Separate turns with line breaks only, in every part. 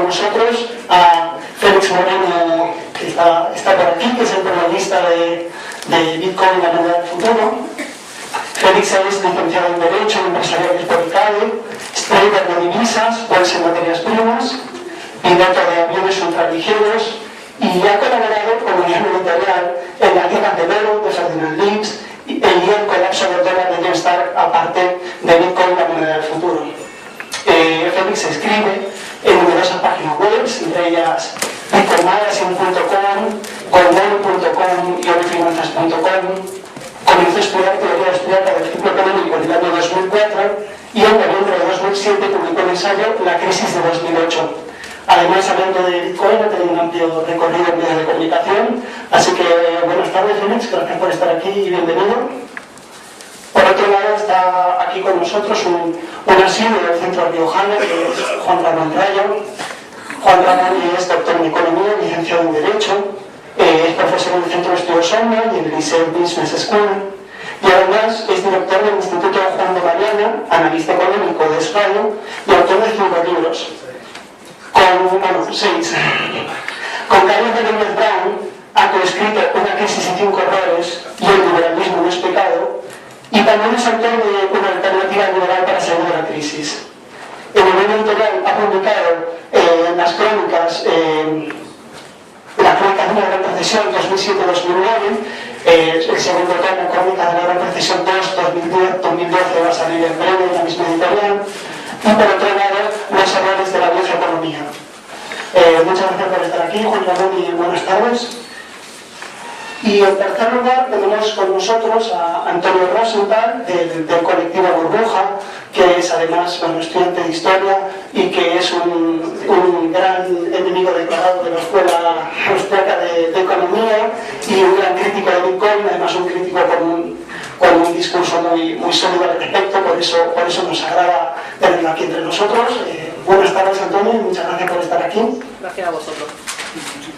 nosotros a Félix Moreno, que está por aquí, que es el periodista de Bitcoin, la moneda del futuro. Félix es licenciado en Derecho Empresarial por ICADE, trader de divisas, bolsa en materias primas, piloto de aviones ultraligeros y ha colaborado con Unión Editorial en la guerra de Vero, de Ferdinand Lins y el colapso del dólar de Genstar, aparte de Bitcoin, la moneda del futuro. Félix escribe en numerosas páginas web, entre ellas bitcoinmagazine.com, goldmoney.com y orifinanzas.com. Comenzó a estudiar teoría austriaca del ciclo económico en el año 2004 y en noviembre de 2007 publicó el ensayo La crisis de 2008. Además, hablando de Bitcoin, ha tenido un amplio recorrido en medios de comunicación. Así que, buenas tardes, Félix, gracias por estar aquí y bienvenido. Por otro lado, está aquí con nosotros un asiduo del Centro Riojano, que es Juan Ramón Rayo. Juan Ramón es doctor en Economía, licenciado en Derecho, es profesor en el Centro de Estudios Somnia y en el Liceo Business School. Y además es director del Instituto Juan de Mariana, analista económico de España y autor de 5 libros. Con 6. Con Carlos Menéndez Brown ha coescrito Una crisis y 5 errores y El liberalismo no es pecado, y también es autor de Una alternativa liberal para salir de la crisis. En el medio editorial ha publicado las crónicas La crónica de una gran recesión 2007-2009, el segundo tomo, Crónica de la gran recesión 2010-2012, va a salir en breve en la misma editorial. Y por otro lado, Los errores de la vieja economía. Muchas gracias por estar aquí, Juan Ramón, y buenas tardes. Y en tercer lugar tenemos con nosotros a Antonio Rosenthal del colectivo Burbuja, que es además estudiante de Historia y que es un gran enemigo declarado de la Escuela Austriaca de Economía y un gran crítico de Bitcoin, además un crítico con un discurso muy sólido al respecto, por eso nos agrada tenerlo aquí entre nosotros. Buenas tardes, Antonio, y muchas gracias por estar aquí.
Gracias a vosotros.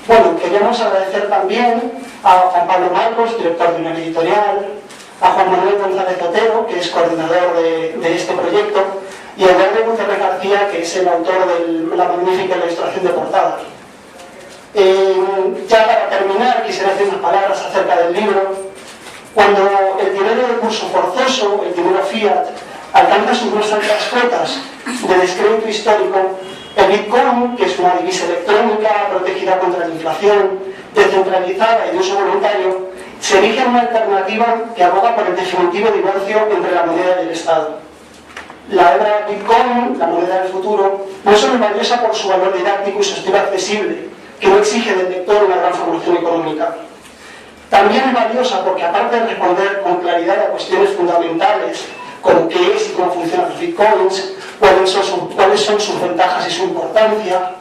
Bueno, queríamos agradecer también a Juan Pablo Marcos, director de una editorial, a Juan Manuel González Otero, que es coordinador de este proyecto, y a Eduardo Gutiérrez García, que es el autor de la magnífica ilustración de portada. Ya para terminar, quisiera decir unas palabras acerca del libro. Cuando el dinero de curso forzoso, el dinero fiat, alcanza sus más altas cotas de descrédito histórico, el Bitcoin, que es una divisa electrónica protegida contra la inflación, descentralizada y de uso voluntario, se erige en una alternativa que aboga por el definitivo divorcio entre la moneda y el Estado. La obra Bitcoin, la moneda del futuro, no es solo valiosa por su valor didáctico y su estilo accesible, que no exige del lector una gran formación económica. También es valiosa porque, aparte de responder con claridad a cuestiones fundamentales, como qué es y cómo funcionan los bitcoins, cuáles son sus ventajas y su importancia,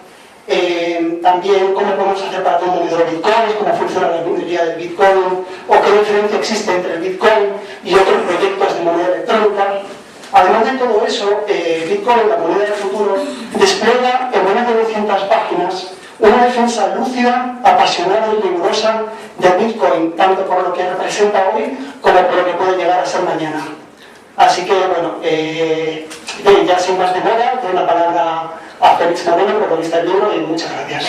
también cómo podemos hacer para tener un monedero de bitcoins, cómo funciona la minería del bitcoin, o qué diferencia existe entre el bitcoin y otros proyectos de moneda electrónica. Además de todo eso, Bitcoin, la moneda del futuro, despliega en menos de 200 páginas una defensa lúcida, apasionada y rigurosa del Bitcoin, tanto por lo que representa hoy como por lo que puede llegar a ser mañana. Así que, bueno, ya sin más demora, doy la palabra a Félix Moreno, protagonista del libro, y muchas gracias.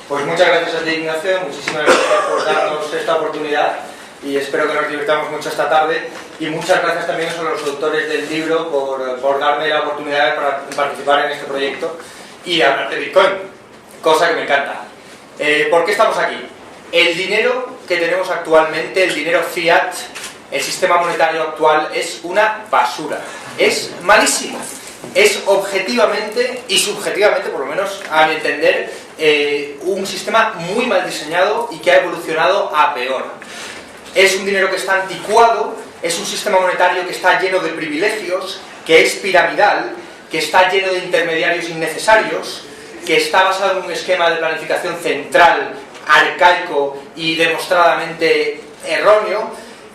Pues muchas gracias a ti, Ignacio, muchísimas gracias por darnos esta oportunidad y espero que nos divirtamos mucho esta tarde, y muchas gracias también a los autores del libro por darme la oportunidad de participar en este proyecto y hablar de Bitcoin, cosa que me encanta. ¿Por qué estamos aquí? El dinero que tenemos actualmente, el dinero fiat, el sistema monetario actual, es una basura, es malísimo, es objetivamente y subjetivamente, por lo menos a mi entender, un sistema muy mal diseñado y que ha evolucionado a peor. Es un dinero que está anticuado, es un sistema monetario que está lleno de privilegios, que es piramidal, que está lleno de intermediarios innecesarios, que está basado en un esquema de planificación central, arcaico y demostradamente erróneo,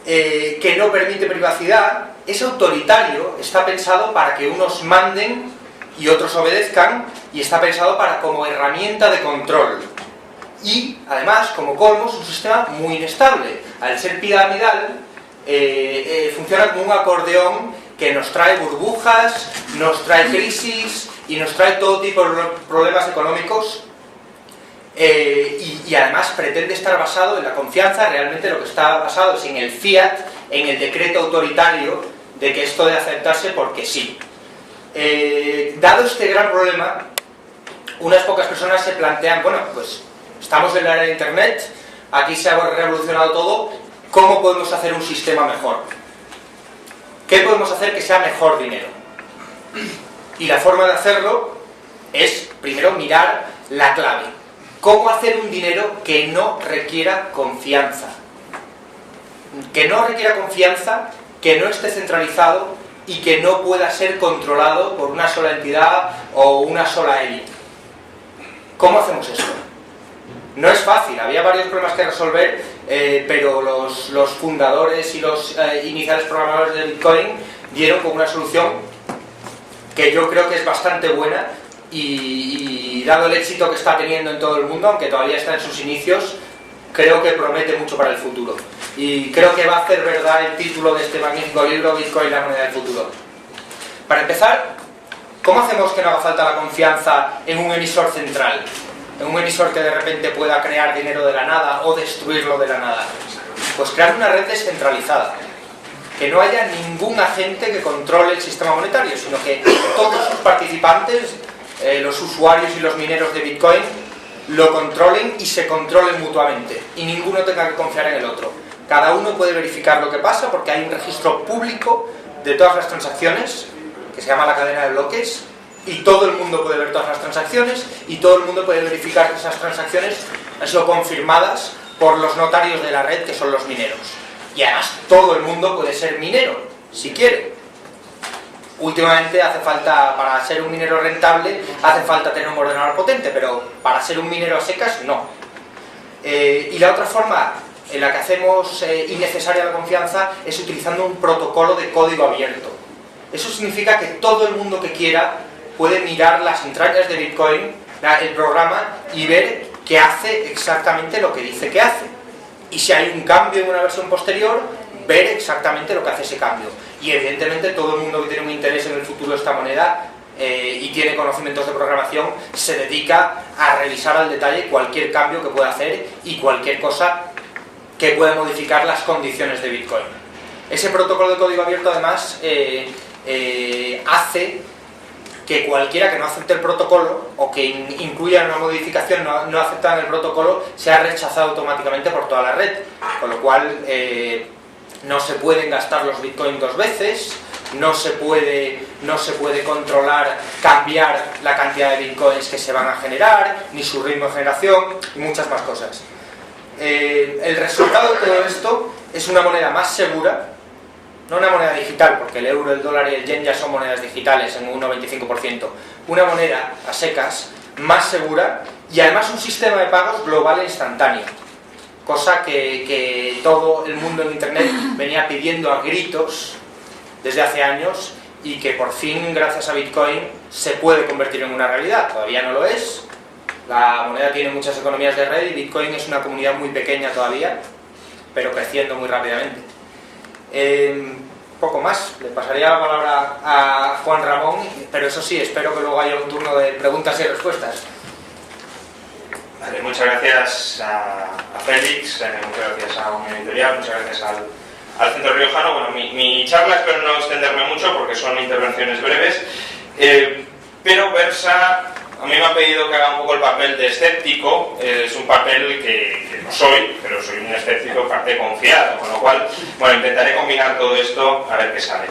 que no permite privacidad, es autoritario, está pensado para que unos manden y otros obedezcan, y está pensado como herramienta de control. Y, además, como colmo, es un sistema muy inestable. Al ser piramidal, funciona como un acordeón que nos trae burbujas, nos trae crisis y nos trae todo tipo de problemas económicos, y además pretende estar basado en la confianza. Realmente lo que está basado es en el fiat, en el decreto autoritario de que esto debe aceptarse porque sí. Dado este gran problema, unas pocas personas se plantean, bueno, pues estamos en la era de Internet, aquí se ha revolucionado todo, ¿cómo podemos hacer un sistema mejor? ¿Qué podemos hacer que sea mejor dinero? Y la forma de hacerlo es, primero, mirar la clave. ¿Cómo hacer un dinero que no requiera confianza? Que no requiera confianza, que no esté centralizado y que no pueda ser controlado por una sola entidad o una sola élite. ¿Cómo hacemos esto? No es fácil, había varios problemas que resolver, pero los fundadores y los iniciales programadores de Bitcoin dieron con una solución que yo creo que es bastante buena y dado el éxito que está teniendo en todo el mundo, aunque todavía está en sus inicios, creo que promete mucho para el futuro. Y creo que va a hacer verdad el título de este magnífico libro, Bitcoin, la moneda del futuro. Para empezar, ¿cómo hacemos que no haga falta la confianza en un emisor central? En un emisor que de repente pueda crear dinero de la nada o destruirlo de la nada. Pues crear una red descentralizada. Que no haya ningún agente que controle el sistema monetario, sino que todos sus participantes, los usuarios y los mineros de Bitcoin, lo controlen y se controlen mutuamente. Y ninguno tenga que confiar en el otro. Cada uno puede verificar lo que pasa porque hay un registro público de todas las transacciones, que se llama la cadena de bloques, y todo el mundo puede ver todas las transacciones y todo el mundo puede verificar que esas transacciones han sido confirmadas por los notarios de la red, que son los mineros. Y además todo el mundo puede ser minero, si quiere. Últimamente hace falta, para ser un minero rentable, hace falta tener un ordenador potente, pero para ser un minero a secas, no. Y la otra forma en la que hacemos innecesaria la confianza es utilizando un protocolo de código abierto. Eso significa que todo el mundo que quiera puede mirar las entrañas de Bitcoin, el programa, y ver que hace exactamente lo que dice que hace. Y si hay un cambio en una versión posterior, ver exactamente lo que hace ese cambio. Y evidentemente todo el mundo que tiene un interés en el futuro de esta moneda y tiene conocimientos de programación, se dedica a revisar al detalle cualquier cambio que pueda hacer y cualquier cosa que pueda modificar las condiciones de Bitcoin. Ese protocolo de código abierto además hace que cualquiera que no acepte el protocolo o que incluya una modificación no aceptada en el protocolo sea rechazado automáticamente por toda la red, con lo cual no se pueden gastar los bitcoins dos veces, no se puede controlar, cambiar la cantidad de bitcoins que se van a generar, ni su ritmo de generación y muchas más cosas. El resultado de todo esto es una moneda más segura. No una moneda digital, porque el euro, el dólar y el yen ya son monedas digitales en un 95%. Una moneda a secas, más segura y además un sistema de pagos global e instantáneo. Cosa que todo el mundo en Internet venía pidiendo a gritos desde hace años y que por fin, gracias a Bitcoin, se puede convertir en una realidad. Todavía no lo es. La moneda tiene muchas economías de red y Bitcoin es una comunidad muy pequeña todavía, pero creciendo muy rápidamente. Poco más, le pasaría la palabra a Juan Ramón, pero eso sí, espero que luego haya un turno de preguntas y respuestas.
Vale, muchas gracias a Félix, muchas gracias a Unión Editorial, muchas gracias al Centro Riojano. Bueno, mi charla espero no extenderme mucho porque son intervenciones breves, pero versa. A mí me ha pedido que haga un poco el papel de escéptico. Es un papel que no soy, pero soy un escéptico en parte confiado, con lo cual, bueno, intentaré combinar todo esto a ver qué sale.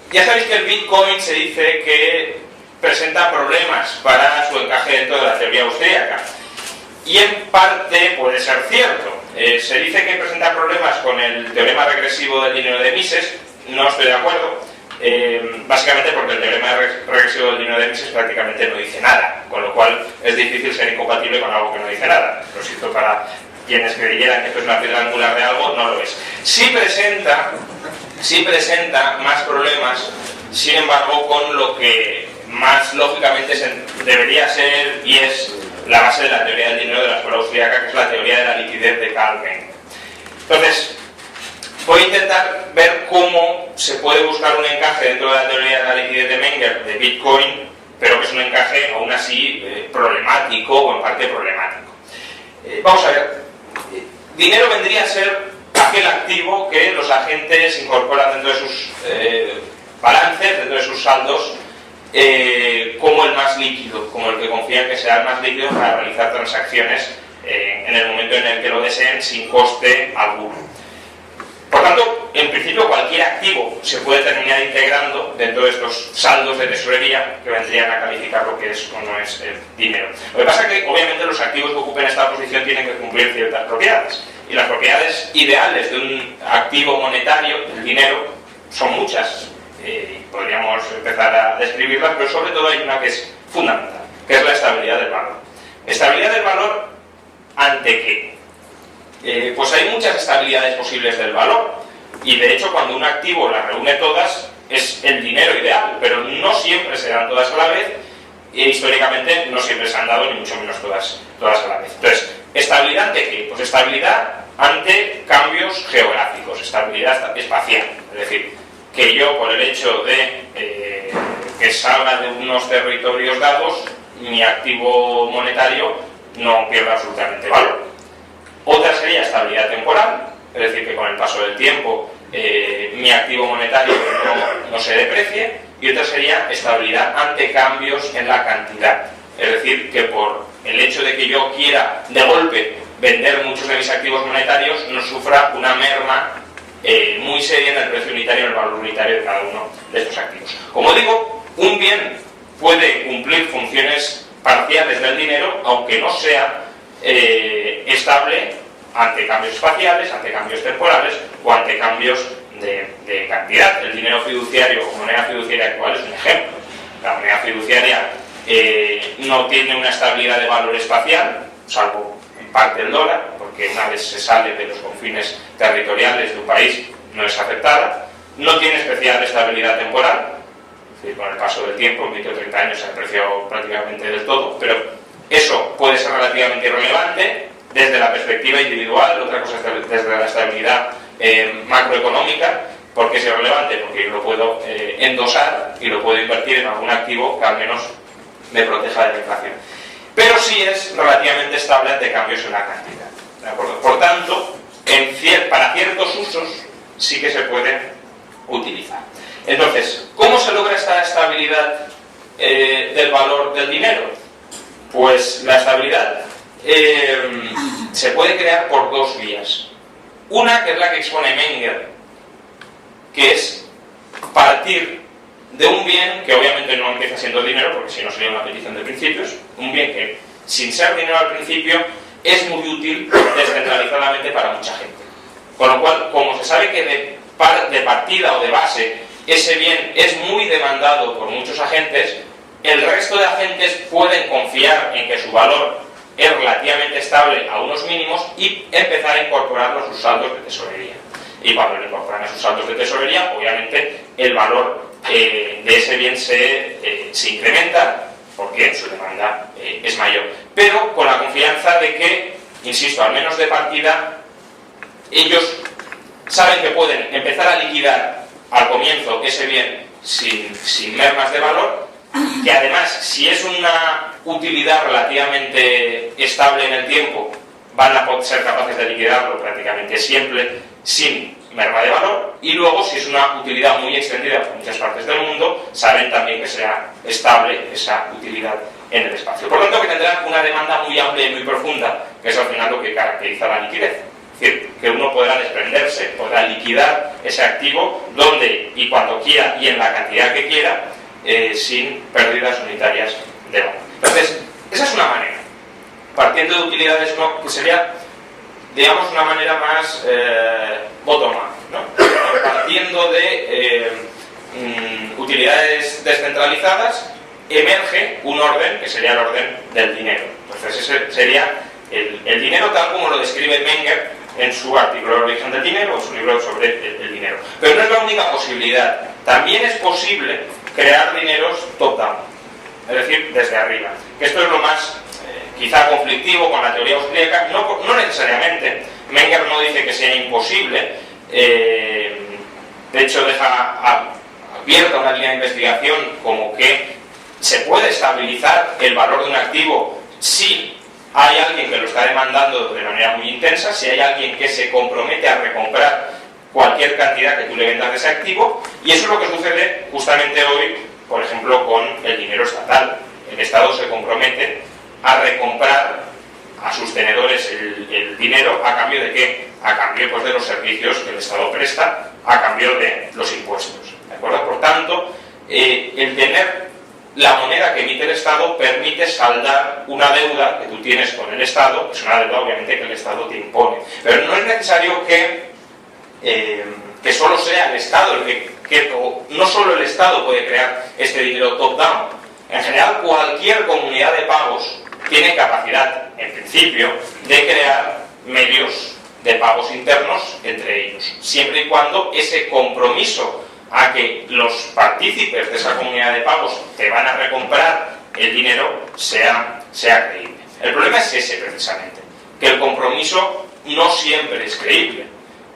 Ya sabéis que el Bitcoin se dice que presenta problemas para su encaje dentro de la teoría austríaca. Y en parte puede ser cierto. Se dice que presenta problemas con el teorema regresivo del dinero de Mises. No estoy de acuerdo. Básicamente porque el teorema regresivo del dinero de Mises prácticamente no dice nada, con lo cual es difícil ser incompatible con algo que no dice nada. Lo siento para quienes creyeran que esto es una piedra angular de algo, no lo es. Sí presenta más problemas, sin embargo, con lo que más lógicamente debería ser y es la base de la teoría del dinero de la escuela austríaca, que es la teoría de la liquidez de Karl Menger. Entonces, Voy a intentar ver cómo se puede buscar un encaje dentro de la teoría de la liquidez de Menger de Bitcoin, pero que es un encaje aún así problemático o en parte problemático. Vamos a ver, dinero vendría a ser aquel activo que los agentes incorporan dentro de sus balances, dentro de sus saldos, como el más líquido, como el que confían que sea el más líquido para realizar transacciones en el momento en el que lo deseen sin coste alguno. Por tanto, en principio cualquier activo se puede terminar integrando dentro de estos saldos de tesorería que vendrían a calificar lo que es o no es dinero. Lo que pasa es que obviamente los activos que ocupen esta posición tienen que cumplir ciertas propiedades, y las propiedades ideales de un activo monetario, el dinero, son muchas. Podríamos empezar a describirlas, pero sobre todo hay una que es fundamental, que es la estabilidad del valor. ¿Estabilidad del valor ante qué? Pues hay muchas estabilidades posibles del valor, y de hecho cuando un activo las reúne todas es el dinero ideal, pero no siempre se dan todas a la vez, y históricamente no siempre se han dado, ni mucho menos todas a la vez. Entonces, ¿estabilidad ante qué? Pues estabilidad ante cambios geográficos, estabilidad espacial, es decir, que yo por el hecho de que salga de unos territorios dados, mi activo monetario no pierda absolutamente valor. Otra sería estabilidad temporal, es decir, que con el paso del tiempo mi activo monetario no se deprecie. Y otra sería estabilidad ante cambios en la cantidad, es decir, que por el hecho de que yo quiera de golpe vender muchos de mis activos monetarios no sufra una merma muy seria en el precio unitario, en el valor unitario de cada uno de estos activos. Como digo, un bien puede cumplir funciones parciales del dinero, aunque no sea estable ante cambios espaciales, ante cambios temporales o ante cambios de cantidad. El dinero fiduciario o moneda fiduciaria actual es un ejemplo. La moneda fiduciaria no tiene una estabilidad de valor espacial, salvo en parte el dólar, porque una vez se sale de los confines territoriales de un país no es afectada. No tiene especial estabilidad temporal, es decir, con el paso del tiempo, en 20 o 30 años se ha apreciado prácticamente del todo, pero eso puede ser relativamente irrelevante desde la perspectiva individual. Otra cosa es desde la estabilidad macroeconómica. ¿Por qué es irrelevante? Porque yo lo puedo endosar y lo puedo invertir en algún activo que al menos me proteja de la inflación. Pero sí es relativamente estable ante cambios en la cantidad, ¿de acuerdo? Por tanto, para ciertos usos sí que se puede utilizar. Entonces, ¿cómo se logra esta estabilidad del valor del dinero? Pues la estabilidad se puede crear por dos vías. Una, que es la que expone Menger, que es partir de un bien que obviamente no empieza siendo el dinero, porque si no sería una petición de principios, un bien que sin ser dinero al principio es muy útil descentralizadamente para mucha gente. Con lo cual, como se sabe que de partida o de base ese bien es muy demandado por muchos agentes, el resto de agentes pueden confiar en que su valor es relativamente estable a unos mínimos y empezar a incorporarlo a sus saldos de tesorería. Y cuando lo incorporan a sus saldos de tesorería, obviamente el valor de ese bien se incrementa porque su demanda es mayor. Pero con la confianza de que, insisto, al menos de partida, ellos saben que pueden empezar a liquidar al comienzo ese bien sin mermas de valor, que además, si es una utilidad relativamente estable en el tiempo, van a poder ser capaces de liquidarlo prácticamente siempre sin merma de valor, y luego, si es una utilidad muy extendida por muchas partes del mundo, saben también que será estable esa utilidad en el espacio. Por lo tanto, que tendrán una demanda muy amplia y muy profunda, que es al final lo que caracteriza la liquidez. Es decir, que uno podrá desprenderse, podrá liquidar ese activo donde y cuando quiera y en la cantidad que quiera, sin pérdidas unitarias de valor. Entonces, esa es una manera. Partiendo de utilidades, que sería, digamos, una manera más bottom-up, ¿no? Partiendo de utilidades descentralizadas, emerge un orden que sería el orden del dinero. Entonces, ese sería el dinero tal como lo describe Menger en su artículo El origen del dinero, o su libro sobre el dinero. Pero no es la única posibilidad. También es posible crear dineros top-down, es decir, desde arriba. Que esto es lo más quizá conflictivo con la teoría austríaca, no necesariamente. Menger no dice que sea imposible, de hecho deja abierta una línea de investigación como que se puede estabilizar el valor de un activo si hay alguien que lo está demandando de manera muy intensa, si hay alguien que se compromete a recomprar cualquier cantidad que tú le vendas de ese activo, y eso es lo que sucede justamente hoy, por ejemplo, con el dinero estatal. El Estado se compromete a recomprar a sus tenedores el dinero, ¿a cambio de qué? A cambio, pues, de los servicios que el Estado presta, a cambio de los impuestos, ¿de acuerdo? Por tanto, el tener la moneda que emite el Estado permite saldar una deuda que tú tienes con el Estado, es una deuda obviamente que el Estado te impone, pero no es necesario que solo sea el Estado el que no solo el Estado puede crear este dinero top-down. En general, cualquier comunidad de pagos tiene capacidad, en principio, de crear medios de pagos internos entre ellos, siempre y cuando ese compromiso a que los partícipes de esa comunidad de pagos te van a recomprar el dinero sea creíble. El problema es ese, precisamente, que el compromiso no siempre es creíble.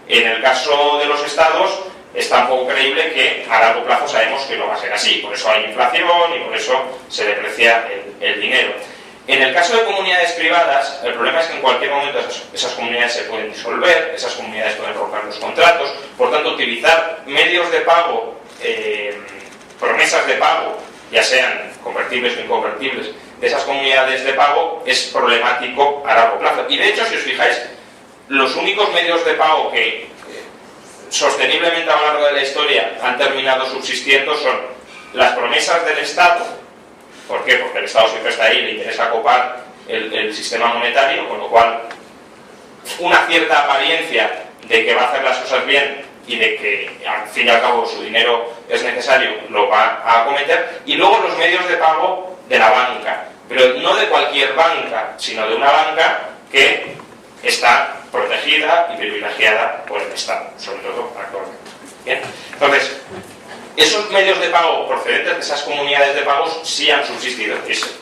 En el caso de los estados es tan poco creíble que a largo plazo sabemos que no va a ser así, por eso hay inflación y por eso se deprecia el dinero. En el caso de comunidades privadas, el problema es que en cualquier momento esas comunidades se pueden disolver, esas comunidades pueden romper los contratos, por tanto utilizar medios de pago, promesas de pago, ya sean convertibles o inconvertibles, de esas comunidades de pago es problemático a largo plazo. Y de hecho, si os fijáis, los únicos medios de pago que sosteniblemente a lo largo de la historia han terminado subsistiendo son las promesas del Estado. ¿Por qué? Porque el Estado siempre está ahí, le interesa copar el sistema monetario, con lo cual una cierta apariencia de que va a hacer las cosas bien y de que al fin y al cabo su dinero es necesario, lo va a acometer. Y luego los medios de pago de la banca, pero no de cualquier banca, sino de una banca que está protegida y privilegiada por el Estado, sobre todo actualmente. ¿Bien? Entonces, esos medios de pago procedentes de esas comunidades de pagos sí han subsistido. Es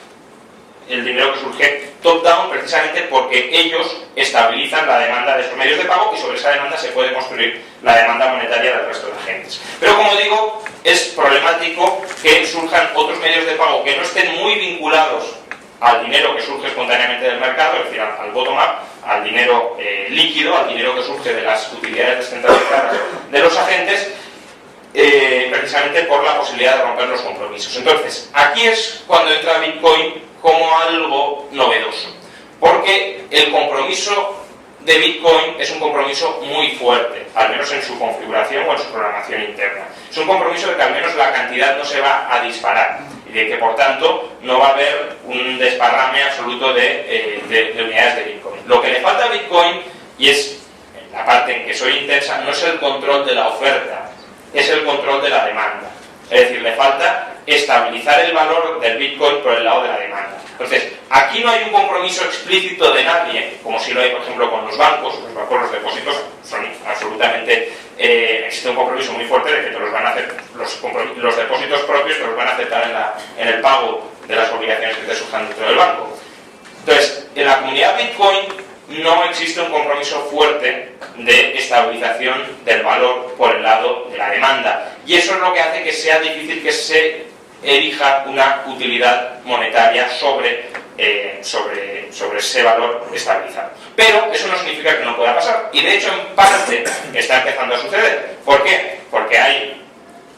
el dinero que surge top-down precisamente porque ellos estabilizan la demanda de esos medios de pago y sobre esa demanda se puede construir la demanda monetaria del resto de agentes. Pero como digo, es problemático que surjan otros medios de pago que no estén muy vinculados al dinero que surge espontáneamente del mercado, es decir, al bottom-up, al dinero líquido, al dinero que surge de las utilidades descentralizadas de los agentes, precisamente por la posibilidad de romper los compromisos. Entonces, aquí es cuando entra Bitcoin como algo novedoso, porque el compromiso de Bitcoin es un compromiso muy fuerte, al menos en su configuración o en su programación interna. Es un compromiso de que al menos la cantidad no se va a disparar y de que por tanto no va a haber un desparrame absoluto de unidades de Bitcoin. Lo que le falta a Bitcoin, y es la parte en que soy intensa, no es el control de la oferta, es el control de la demanda. Es decir, le falta estabilizar el valor del Bitcoin por el lado de la demanda. Entonces, aquí no hay un compromiso explícito de nadie, como si lo hay, por ejemplo, con los bancos, los depósitos son absolutamente... existe un compromiso muy fuerte de que te los van a hacer, los depósitos propios te los van a aceptar en el pago de las obligaciones que te surjan dentro del banco. Entonces, en la comunidad Bitcoin no existe un compromiso fuerte de estabilización del valor por el lado de la demanda. Y eso es lo que hace que sea difícil que se erija una utilidad monetaria sobre ese valor estabilizado. Pero eso no significa que no pueda pasar. Y de hecho, en parte, está empezando a suceder. ¿Por qué? Porque hay,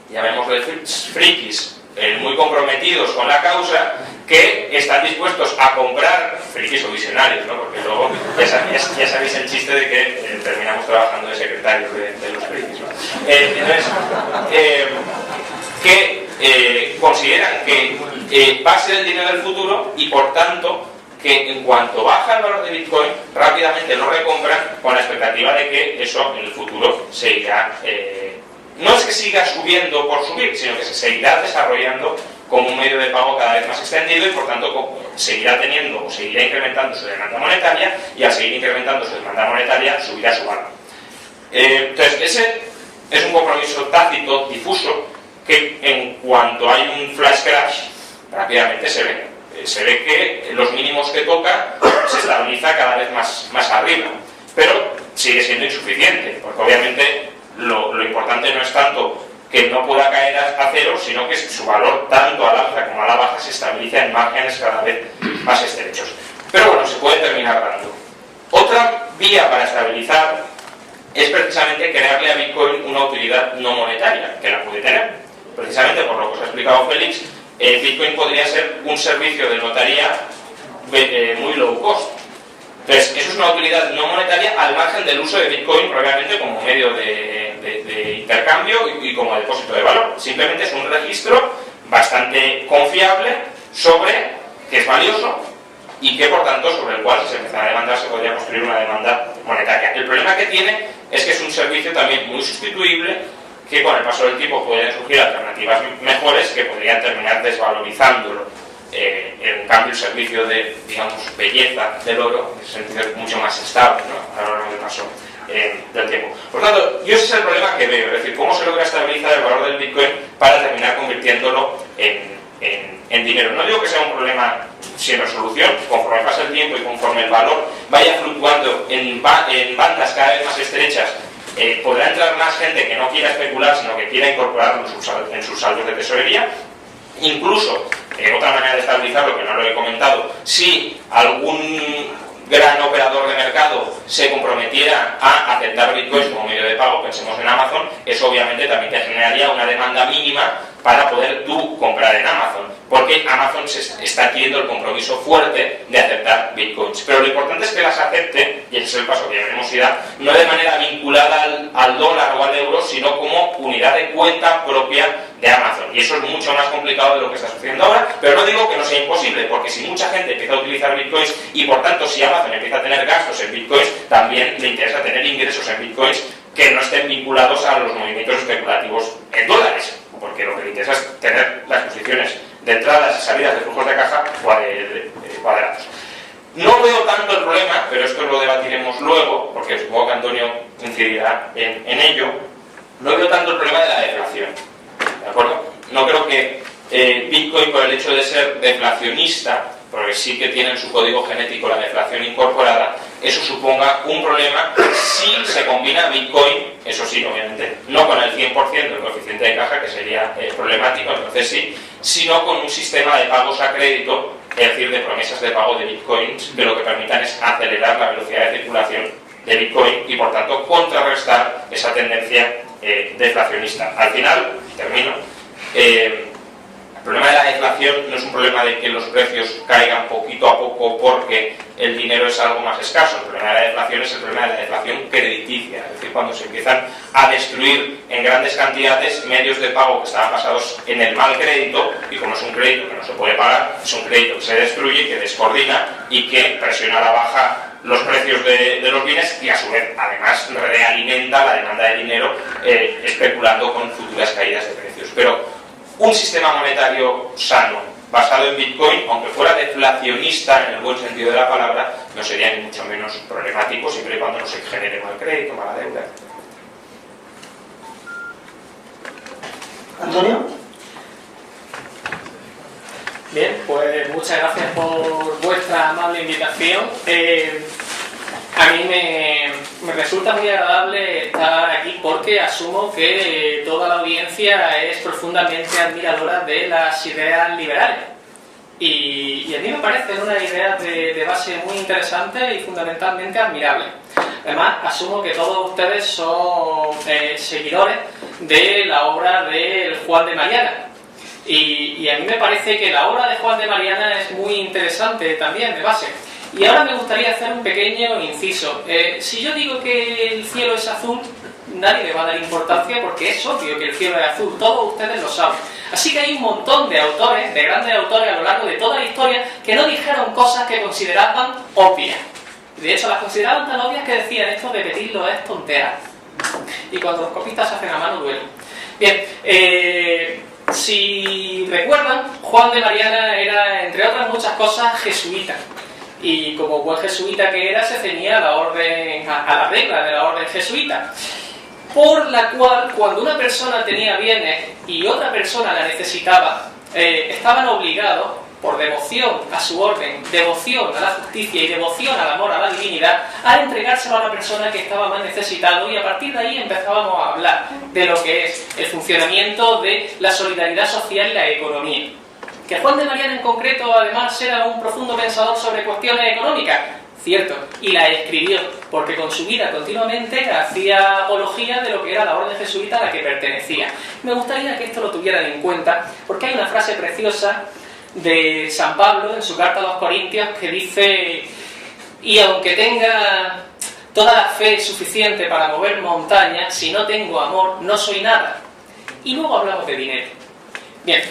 llamémosle frikis, muy comprometidos con la causa, que están dispuestos a comprar, frikis o visionarios, ¿no? Porque luego ya sabéis el chiste de que terminamos trabajando de secretarios de los frikis, ¿no? Entonces, que consideran que va a ser el dinero del futuro y por tanto que en cuanto baja el valor de Bitcoin rápidamente lo recompran con la expectativa de que eso en el futuro se irá... no es que siga subiendo por subir, sino que se seguirá desarrollando como un medio de pago cada vez más extendido y por tanto seguirá teniendo o seguirá incrementando su demanda monetaria y al seguir incrementando su demanda monetaria subirá su valor. Entonces ese es un compromiso tácito, difuso, que en cuanto hay un flash crash rápidamente se ve que los mínimos que toca se estabiliza cada vez más arriba. Pero sigue siendo insuficiente, porque obviamente lo importante no es tanto que no pueda caer a cero, sino que su valor tanto al alza como a la baja se estabiliza en márgenes cada vez más estrechos. Pero bueno, se puede terminar dando. Otra vía para estabilizar es precisamente crearle a Bitcoin una utilidad no monetaria, que la puede tener. Precisamente por lo que os ha explicado Félix, Bitcoin podría ser un servicio de notaría muy low cost. Entonces, eso es una utilidad no monetaria al margen del uso de Bitcoin probablemente como medio de intercambio y como depósito de valor. Simplemente es un registro bastante confiable sobre que es valioso y que, por tanto, sobre el cual, si se empezara a demandar, se podría construir una demanda monetaria. El problema que tiene es que es un servicio también muy sustituible, que con el paso del tiempo pueden surgir alternativas mejores que podrían terminar desvalorizándolo. En cambio, el servicio de, digamos, belleza del oro, en ese sentido, es mucho más estable, ¿no?, a lo largo del paso del tiempo. Por tanto, yo ese es el problema que veo, es decir, cómo se logra estabilizar el valor del Bitcoin para terminar convirtiéndolo en dinero. No digo que sea un problema sin resolución, conforme pasa el tiempo y conforme el valor vaya fluctuando en bandas cada vez más estrechas, podrá entrar más gente que no quiera especular, sino que quiera incorporarlo en sus saldos de tesorería. Incluso, otra manera de estabilizarlo, que no lo he comentado, si algún gran operador de mercado se comprometiera a aceptar bitcoins como medio de pago, pensemos en Amazon, eso obviamente también te generaría una demanda mínima para poder tú comprar en Amazon, porque Amazon se está adquiriendo el compromiso fuerte de aceptar bitcoins. Pero lo importante es que las acepte, y ese es el paso que ya veremos si da, no de manera vinculada al dólar o al euro, sino como unidad de cuenta propia de Amazon. Y eso es mucho más complicado de lo que está sucediendo ahora, pero no digo que no sea imposible, porque si mucha gente empieza a utilizar bitcoins y por tanto si Amazon empieza a tener gastos en bitcoins, también le interesa tener ingresos en bitcoins que no estén vinculados a los movimientos especulativos en dólares, porque lo que le interesa es tener las posiciones de entradas y salidas de flujos de caja cuadrados. No veo tanto el problema, pero esto lo debatiremos luego, porque supongo que Antonio incidirá en ello. No veo tanto el problema de la deflación, ¿de acuerdo? No creo que Bitcoin, por el hecho de ser deflacionista, porque sí que tiene en su código genético la deflación incorporada, eso suponga un problema si se combina Bitcoin, eso sí, obviamente, no con el 100% del coeficiente de caja, que sería problemático, entonces sí, sino con un sistema de pagos a crédito, es decir, de promesas de pago de Bitcoins, que lo que permitan es acelerar la velocidad de circulación de Bitcoin y, por tanto, contrarrestar esa tendencia deflacionista. Al final, termino, el problema de la deflación no es un problema de que los precios caigan poquito a poco porque el dinero es algo más escaso. El problema de la deflación es el problema de la deflación crediticia, es decir, cuando se empiezan a destruir en grandes cantidades medios de pago que estaban basados en el mal crédito, y como es un crédito que no se puede pagar, es un crédito que se destruye, que descoordina y que presiona a la baja los precios de los bienes y a su vez además realimenta la demanda de dinero especulando con futuras caídas de precios. Pero un sistema monetario sano, basado en Bitcoin, aunque fuera deflacionista en el buen sentido de la palabra, no sería ni mucho menos problemático siempre y cuando no se genere mal crédito, mala deuda.
¿Antonio?
Bien, pues muchas gracias por vuestra amable invitación. A mí me resulta muy agradable estar aquí porque asumo que toda la audiencia es profundamente admiradora de las ideas liberales. Y a mí me parecen unas ideas de base muy interesantes y fundamentalmente admirables. Además, asumo que todos ustedes son seguidores de la obra de Juan de Mariana. Y a mí me parece que la obra de Juan de Mariana es muy interesante también, de base. Y ahora me gustaría hacer un pequeño inciso. Si yo digo que el cielo es azul, nadie le va a dar importancia porque es obvio que el cielo es azul, todos ustedes lo saben. Así que hay un montón de autores, de grandes autores a lo largo de toda la historia, que no dijeron cosas que consideraban obvias. De hecho, las consideraban tan obvias que decían esto de pedirlo es tontear. Y cuando los copistas se hacen a mano duele. Bien, si recuerdan, Juan de Mariana era, entre otras muchas cosas, jesuita. Y como buen jesuita que era, se ceñía a la regla de la orden jesuita, por la cual, cuando una persona tenía bienes y otra persona la necesitaba, estaban obligados por devoción a su orden, devoción a la justicia y devoción al amor a la divinidad, a entregárselo a la persona que estaba más necesitado, y a partir de ahí empezábamos a hablar de lo que es el funcionamiento de la solidaridad social y la economía. Que Juan de Mariana en concreto además era un profundo pensador sobre cuestiones económicas, cierto, y la escribió, porque con su vida continuamente hacía apología de lo que era la orden jesuita a la que pertenecía. Me gustaría que esto lo tuvieran en cuenta, porque hay una frase preciosa de San Pablo en su carta a los Corintios que dice: y aunque tenga toda la fe suficiente para mover montañas, si no tengo amor, no soy nada. Y luego hablamos de dinero. Bien,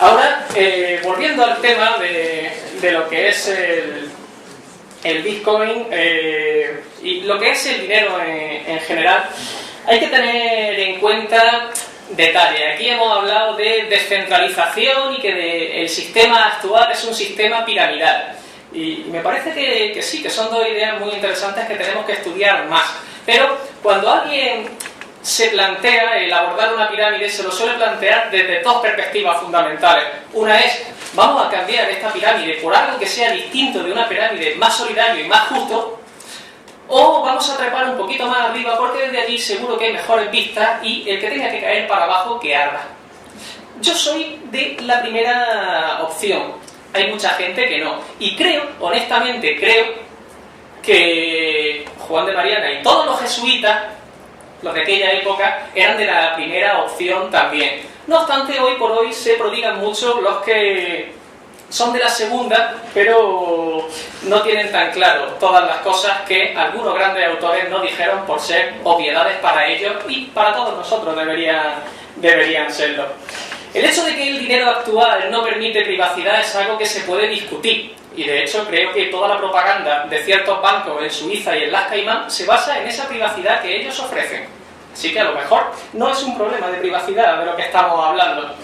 ahora volviendo al tema de lo que es el Bitcoin y lo que es el dinero en general, hay que tener en cuenta detalles. Aquí hemos hablado de descentralización y que el sistema actual es un sistema piramidal. Y me parece que sí, que son dos ideas muy interesantes que tenemos que estudiar más. Pero cuando alguien se plantea el abordar una pirámide, se lo suele plantear desde dos perspectivas fundamentales. Una es: vamos a cambiar esta pirámide por algo que sea distinto, de una pirámide más solidario y más justo, o vamos a trepar un poquito más arriba porque desde allí seguro que hay mejores vistas y el que tenga que caer para abajo, que arda. Yo soy de la primera opción. Hay mucha gente que no. Y creo, honestamente creo, que Juan de Mariana y todos los jesuitas, los de aquella época, eran de la primera opción también. No obstante, hoy por hoy se prodigan mucho los que son de la segunda, pero no tienen tan claro todas las cosas que algunos grandes autores nos dijeron por ser obviedades para ellos y para todos nosotros deberían serlo. El hecho de que el dinero actual no permite privacidad es algo que se puede discutir, y de hecho creo que toda la propaganda de ciertos bancos en Suiza y en las Caimán se basa en esa privacidad que ellos ofrecen. Así que a lo mejor no es un problema de privacidad de lo que estamos hablando,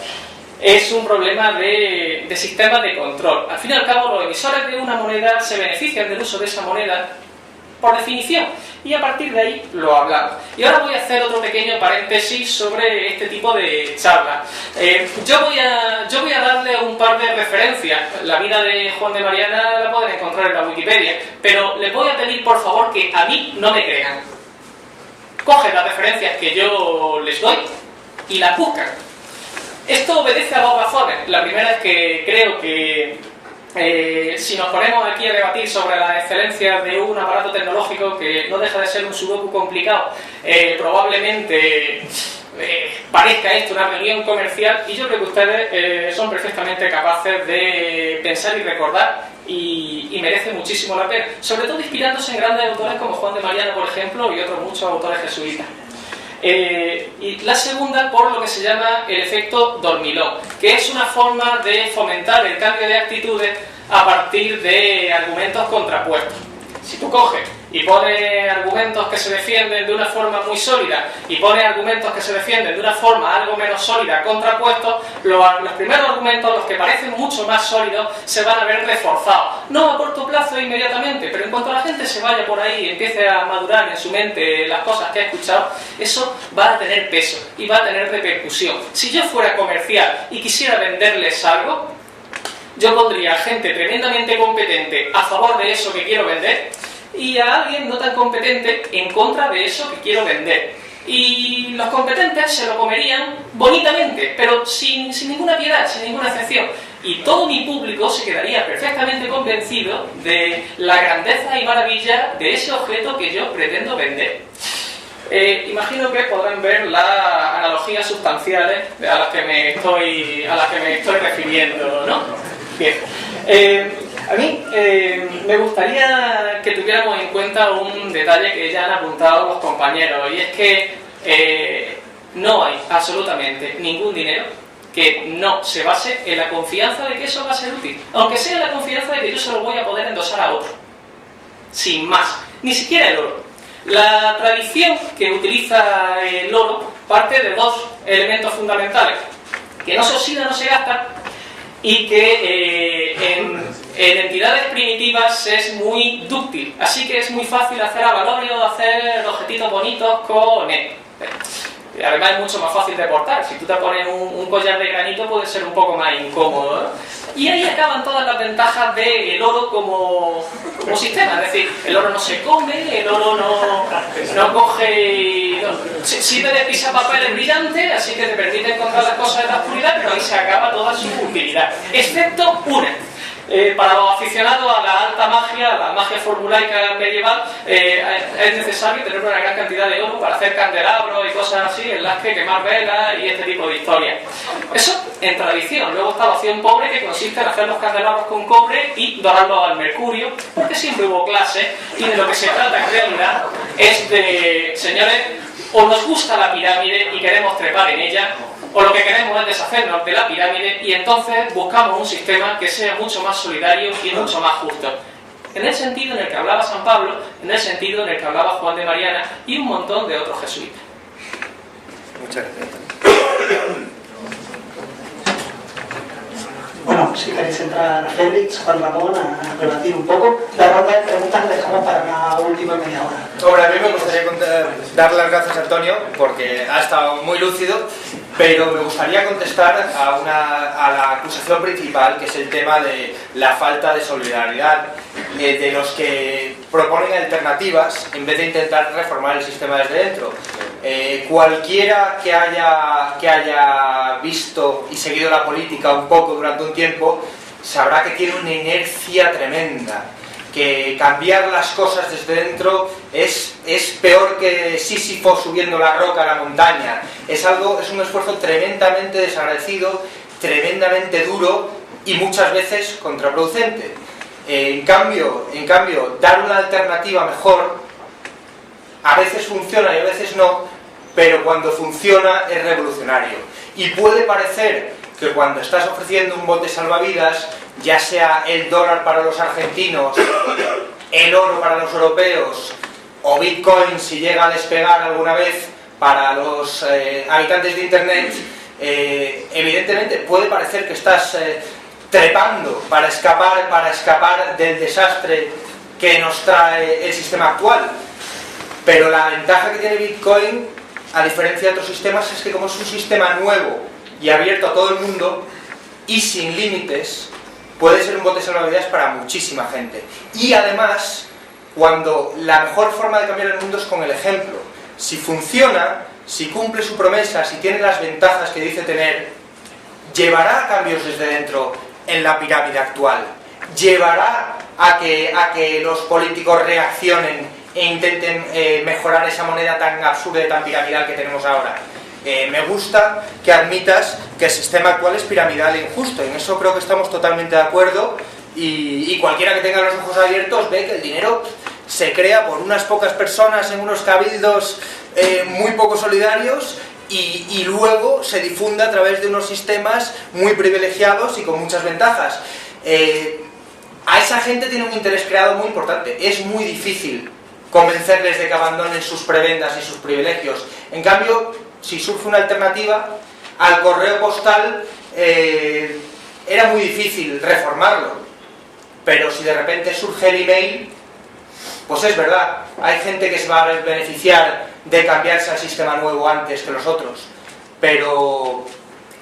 es un problema de sistema de control. Al fin y al cabo, los emisores de una moneda se benefician del uso de esa moneda por definición, y a partir de ahí lo hablamos. Y ahora voy a hacer otro pequeño paréntesis sobre este tipo de charlas. Yo voy a darle un par de referencias. La vida de Juan de Mariana la pueden encontrar en la Wikipedia, pero les voy a pedir por favor que a mí no me crean. Cogen las referencias que yo les doy y las buscan. Esto obedece a dos razones. La primera es que creo que si nos ponemos aquí a debatir sobre la excelencia de un aparato tecnológico que no deja de ser un sudoku complicado, probablemente parezca esto una reunión comercial, y yo creo que ustedes son perfectamente capaces de pensar y recordar, y merece muchísimo la pena, sobre todo inspirándose en grandes autores como Juan de Mariana, por ejemplo, y otros muchos autores jesuitas. Y la segunda, por lo que se llama el efecto dormilón, que es una forma de fomentar el cambio de actitudes a partir de argumentos contrapuestos. Si tú coges y pones argumentos que se defienden de una forma muy sólida y pones argumentos que se defienden de una forma algo menos sólida contrapuestos, los primeros argumentos, los que parecen mucho más sólidos, se van a ver reforzados. No a corto plazo inmediatamente, pero en cuanto la gente se vaya por ahí y empiece a madurar en su mente las cosas que ha escuchado, eso va a tener peso y va a tener repercusión. Si yo fuera comercial y quisiera venderles algo, yo pondría a gente tremendamente competente a favor de eso que quiero vender y a alguien no tan competente en contra de eso que quiero vender. Y los competentes se lo comerían bonitamente, pero sin ninguna piedad, sin ninguna excepción. Y todo mi público se quedaría perfectamente convencido de la grandeza y maravilla de ese objeto que yo pretendo vender. Imagino que podrán ver las analogías sustanciales a las que me estoy refiriendo, ¿no? Bien. A mí me gustaría que tuviéramos en cuenta un detalle que ya han apuntado los compañeros, y es que no hay absolutamente ningún dinero que no se base en la confianza de que eso va a ser útil, aunque sea la confianza de que yo se lo voy a poder endosar a otro, sin más, ni siquiera el oro. La tradición que utiliza el oro parte de dos elementos fundamentales: que no se oxida, no se gasta, y que en entidades primitivas es muy dúctil, así que es muy fácil hacer avalorio, hacer objetitos bonitos con él. Y además es mucho más fácil de portar. Si tú te pones un collar de granito puede ser un poco más incómodo, ¿no? Y ahí acaban todas las ventajas del oro como sistema. Es decir, el oro no se come, el oro no coge... sirve de pisapapel, es brillante, así que te permite encontrar las cosas en la oscuridad, pero ahí se acaba toda su utilidad. Excepto una. Para los aficionados a la alta magia, a la magia formulaica medieval, es necesario tener una gran cantidad de oro para hacer candelabros y cosas así, en las que quemar velas y este tipo de historias. Eso en tradición. Luego está la opción pobre, que consiste en hacer los candelabros con cobre y dorarlos al mercurio, porque siempre hubo clase, y de lo que se trata en realidad es de, señores, o nos gusta la pirámide y queremos trepar en ella, o lo que queremos es deshacernos de la pirámide y entonces buscamos un sistema que sea mucho más solidario y mucho más justo. En el sentido en el que hablaba San Pablo, en el sentido en el que hablaba Juan de Mariana y un montón de otros jesuitas.
Muchas gracias.
Bueno, si queréis entrar Félix, Juan Ramón, a debatir un poco, la ronda de preguntas la dejamos para la última media hora.
Ahora, a mí me gustaría dar las gracias a Antonio porque ha estado muy lúcido, pero me gustaría contestar a la acusación principal, que es el tema de la falta de solidaridad de los que proponen alternativas en vez de intentar reformar el sistema desde dentro. Cualquiera que haya visto y seguido la política un poco durante un tiempo sabrá que tiene una inercia tremenda, que cambiar las cosas desde dentro es peor que Sísifo subiendo la roca a la montaña. Es un esfuerzo tremendamente desagradecido, tremendamente duro y muchas veces contraproducente. En cambio, dar una alternativa mejor a veces funciona y a veces no, pero cuando funciona es revolucionario. Y puede parecer que cuando estás ofreciendo un bote salvavidas, ya sea el dólar para los argentinos, el oro para los europeos, o Bitcoin si llega a despegar alguna vez para los habitantes de Internet, evidentemente puede parecer que estás trepando para escapar del desastre que nos trae el sistema actual. Pero la ventaja que tiene Bitcoin, a diferencia de otros sistemas, es que como es un sistema nuevo y abierto a todo el mundo y sin límites, puede ser un bote salvavidas para muchísima gente. Y además, cuando la mejor forma de cambiar el mundo es con el ejemplo. Si funciona, si cumple su promesa, si tiene las ventajas que dice tener, llevará a cambios desde dentro en la pirámide actual. Llevará a que los políticos reaccionen e intenten mejorar esa moneda tan absurda y tan piramidal que tenemos ahora. Me gusta que admitas que el sistema actual es piramidal e injusto. En eso creo que estamos totalmente de acuerdo y cualquiera que tenga los ojos abiertos ve que el dinero se crea por unas pocas personas en unos cabildos muy poco solidarios y luego se difunde a través de unos sistemas muy privilegiados y con muchas ventajas. A esa gente tiene un interés creado muy importante. Es muy difícil convencerles de que abandonen sus prebendas y sus privilegios. En cambio, si surge una alternativa, al correo postal era muy difícil reformarlo. Pero si de repente surge el email, pues es verdad, hay gente que se va a beneficiar de cambiarse al sistema nuevo antes que los otros. Pero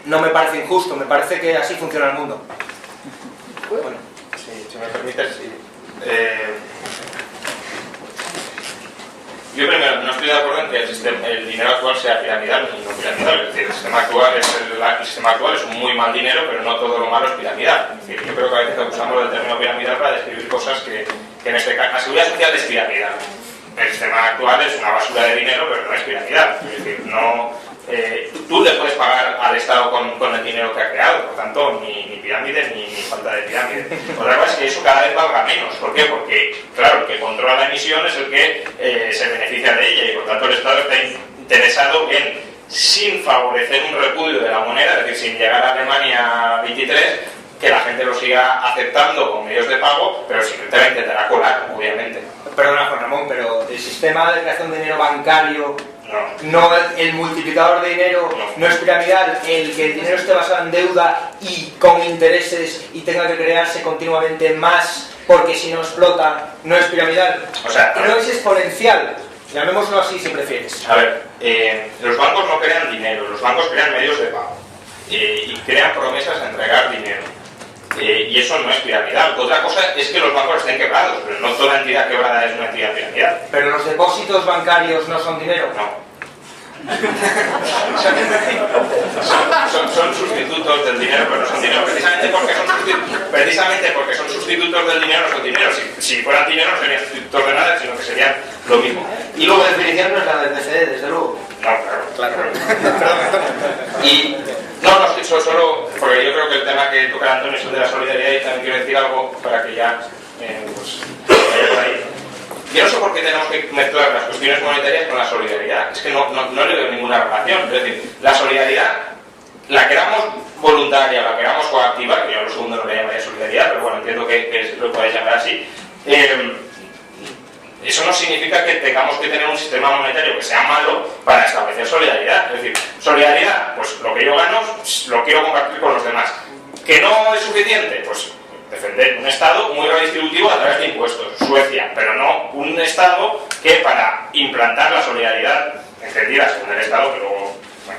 no me parece injusto, me parece que así funciona el mundo.
Bueno, si me permites, sí. Yo primero no estoy de acuerdo en que el dinero actual sea piramidal y no piramidal. Es decir, el sistema actual es un muy mal dinero, pero no todo lo malo es piramidal. Es decir, yo creo que a veces usamos el término piramidal para describir cosas que en este caso, la seguridad social es piramidal. El sistema actual es una basura de dinero, pero no es piramidal. Es decir, tú le puedes pagar al Estado con el dinero que ha creado, por tanto, ni pirámide ni falta de pirámide. Otra cosa es que eso cada vez valga menos. ¿Por qué? Porque, claro, el que controla la emisión es el que se beneficia de ella y, por tanto, el Estado está interesado en, sin favorecer un repudio de la moneda, es decir, sin llegar a Alemania 23, que la gente lo siga aceptando con medios de pago, pero siempre la intentará colar, obviamente.
Perdona, Juan Ramón, pero el sistema de creación de dinero bancario, no el multiplicador de dinero, no es piramidal. El que el dinero esté basado en deuda y con intereses y tenga que crearse continuamente más porque si no explota, no es piramidal.
O sea,
no es exponencial. Llamémoslo así si prefieres.
A ver, los bancos no crean dinero, los bancos crean medios de pago y crean promesas de entregar dinero. Y eso no es piramidal. Otra cosa es que los bancos estén quebrados, pero no toda entidad quebrada es una entidad piramidal.
¿Pero los depósitos bancarios no son dinero?
No. Son sustitutos del dinero, pero no son dinero. Precisamente porque son sustitutos del dinero, no son dinero. Si fueran dinero no serían sustitutos de nada, sino que serían lo mismo.
Y luego la definición no es la del BCE, desde luego.
No, claro. Y no, eso solo porque yo creo que el tema que toca Antonio es el de la solidaridad y también quiero decir algo para que ya pues vaya por ahí. Yo no sé por qué tenemos que mezclar las cuestiones monetarias con la solidaridad. Es que no le veo ninguna relación. Es decir, la solidaridad, la queramos voluntaria, la queramos coactiva, que yo a lo segundo no le llamaría solidaridad, pero bueno, entiendo que lo podéis llamar así. Eso no significa que tengamos que tener un sistema monetario que sea malo para establecer solidaridad. Es decir, solidaridad, pues lo que yo gano lo quiero compartir con los demás. ¿Que no es suficiente? Pues defender un Estado muy redistributivo a través de impuestos, Suecia, pero no un Estado que para implantar la solidaridad, entendida según el Estado, que luego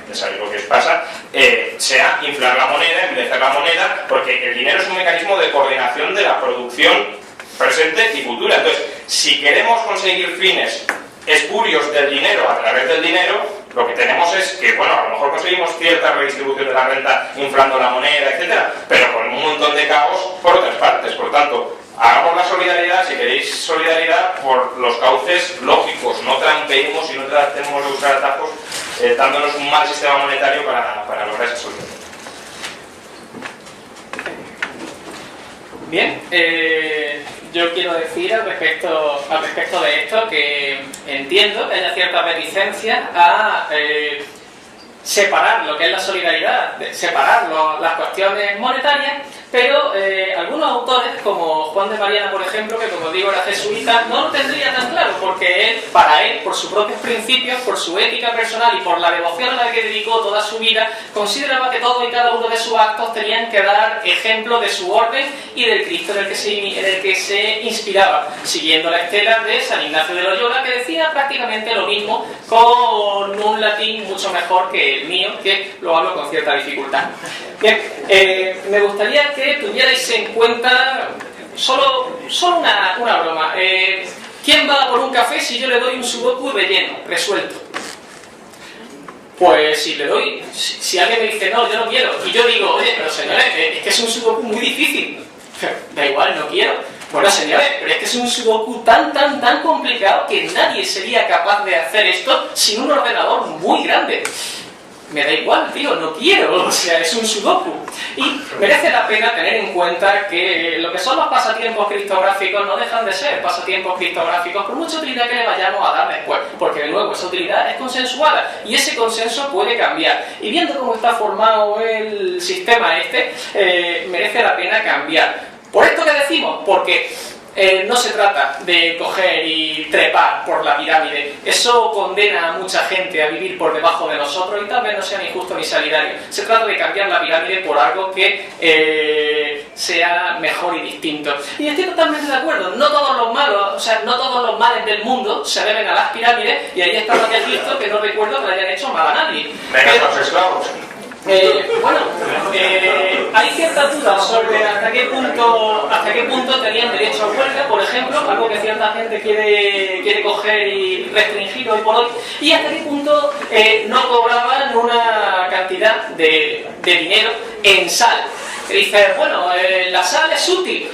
ya sabéis lo que pasa, sea inflar la moneda, endurecer la moneda, porque el dinero es un mecanismo de coordinación de la producción presente y futura. Entonces, si queremos conseguir fines espurios del dinero a través del dinero, lo que tenemos es que, bueno, a lo mejor conseguimos cierta redistribución de la renta inflando la moneda, etcétera, pero con un montón de caos por otras partes. Por tanto, hagamos la solidaridad, si queréis solidaridad, por los cauces lógicos, no trampeemos y no tratemos de usar atajos dándonos un mal sistema monetario para lograr esa solidaridad.
Bien, yo quiero decir al respecto de esto que entiendo que haya cierta reticencia a separar lo que es la solidaridad, separar las cuestiones monetarias, pero algunos autores, como Juan de Mariana, por ejemplo, que como digo era jesuita, no lo tendría tan claro, porque para él, por sus propios principios, por su ética personal y por la devoción a la que dedicó toda su vida, consideraba que todo y cada uno de sus actos tenían que dar ejemplo de su orden y del Cristo en el que se inspiraba, siguiendo la estela de San Ignacio de Loyola, que decía prácticamente lo mismo con un latín mucho mejor que el mío, que lo hablo con cierta dificultad. Bien, me gustaría que tuvierais en cuenta solo una broma. ¿Quién va por un café si yo le doy un sudoku relleno, resuelto? Pues si alguien me dice no, yo no quiero, y yo digo, oye, pero señores, es que es un sudoku muy difícil. Da igual, no quiero. Bueno, señores, pero es que es un sudoku tan complicado que nadie sería capaz de hacer esto sin un ordenador muy grande. Me da igual, tío, no quiero, o sea, es un sudoku. Y merece la pena tener en cuenta que lo que son los pasatiempos criptográficos no dejan de ser pasatiempos criptográficos por mucha utilidad que le vayamos a dar después, porque de nuevo esa utilidad es consensuada y ese consenso puede cambiar. Y viendo cómo está formado el sistema merece la pena cambiar. ¿Por esto que decimos? Porque no se trata de coger y trepar por la pirámide. Eso condena a mucha gente a vivir por debajo de nosotros y tal vez no sea ni justo ni solidario. Se trata de cambiar la pirámide por algo que sea mejor y distinto. Y estoy totalmente de acuerdo. No todos los males del mundo se deben a las pirámides, y ahí está lo que has visto, que no recuerdo que le hayan hecho mal a nadie.
Menos los esclavos.
Hay cierta duda sobre hasta qué punto tenían derecho a huelga, por ejemplo, algo que cierta gente quiere coger y restringir hoy por hoy, y hasta qué punto no cobraban una cantidad de dinero en sal. Dices, bueno, la sal es útil,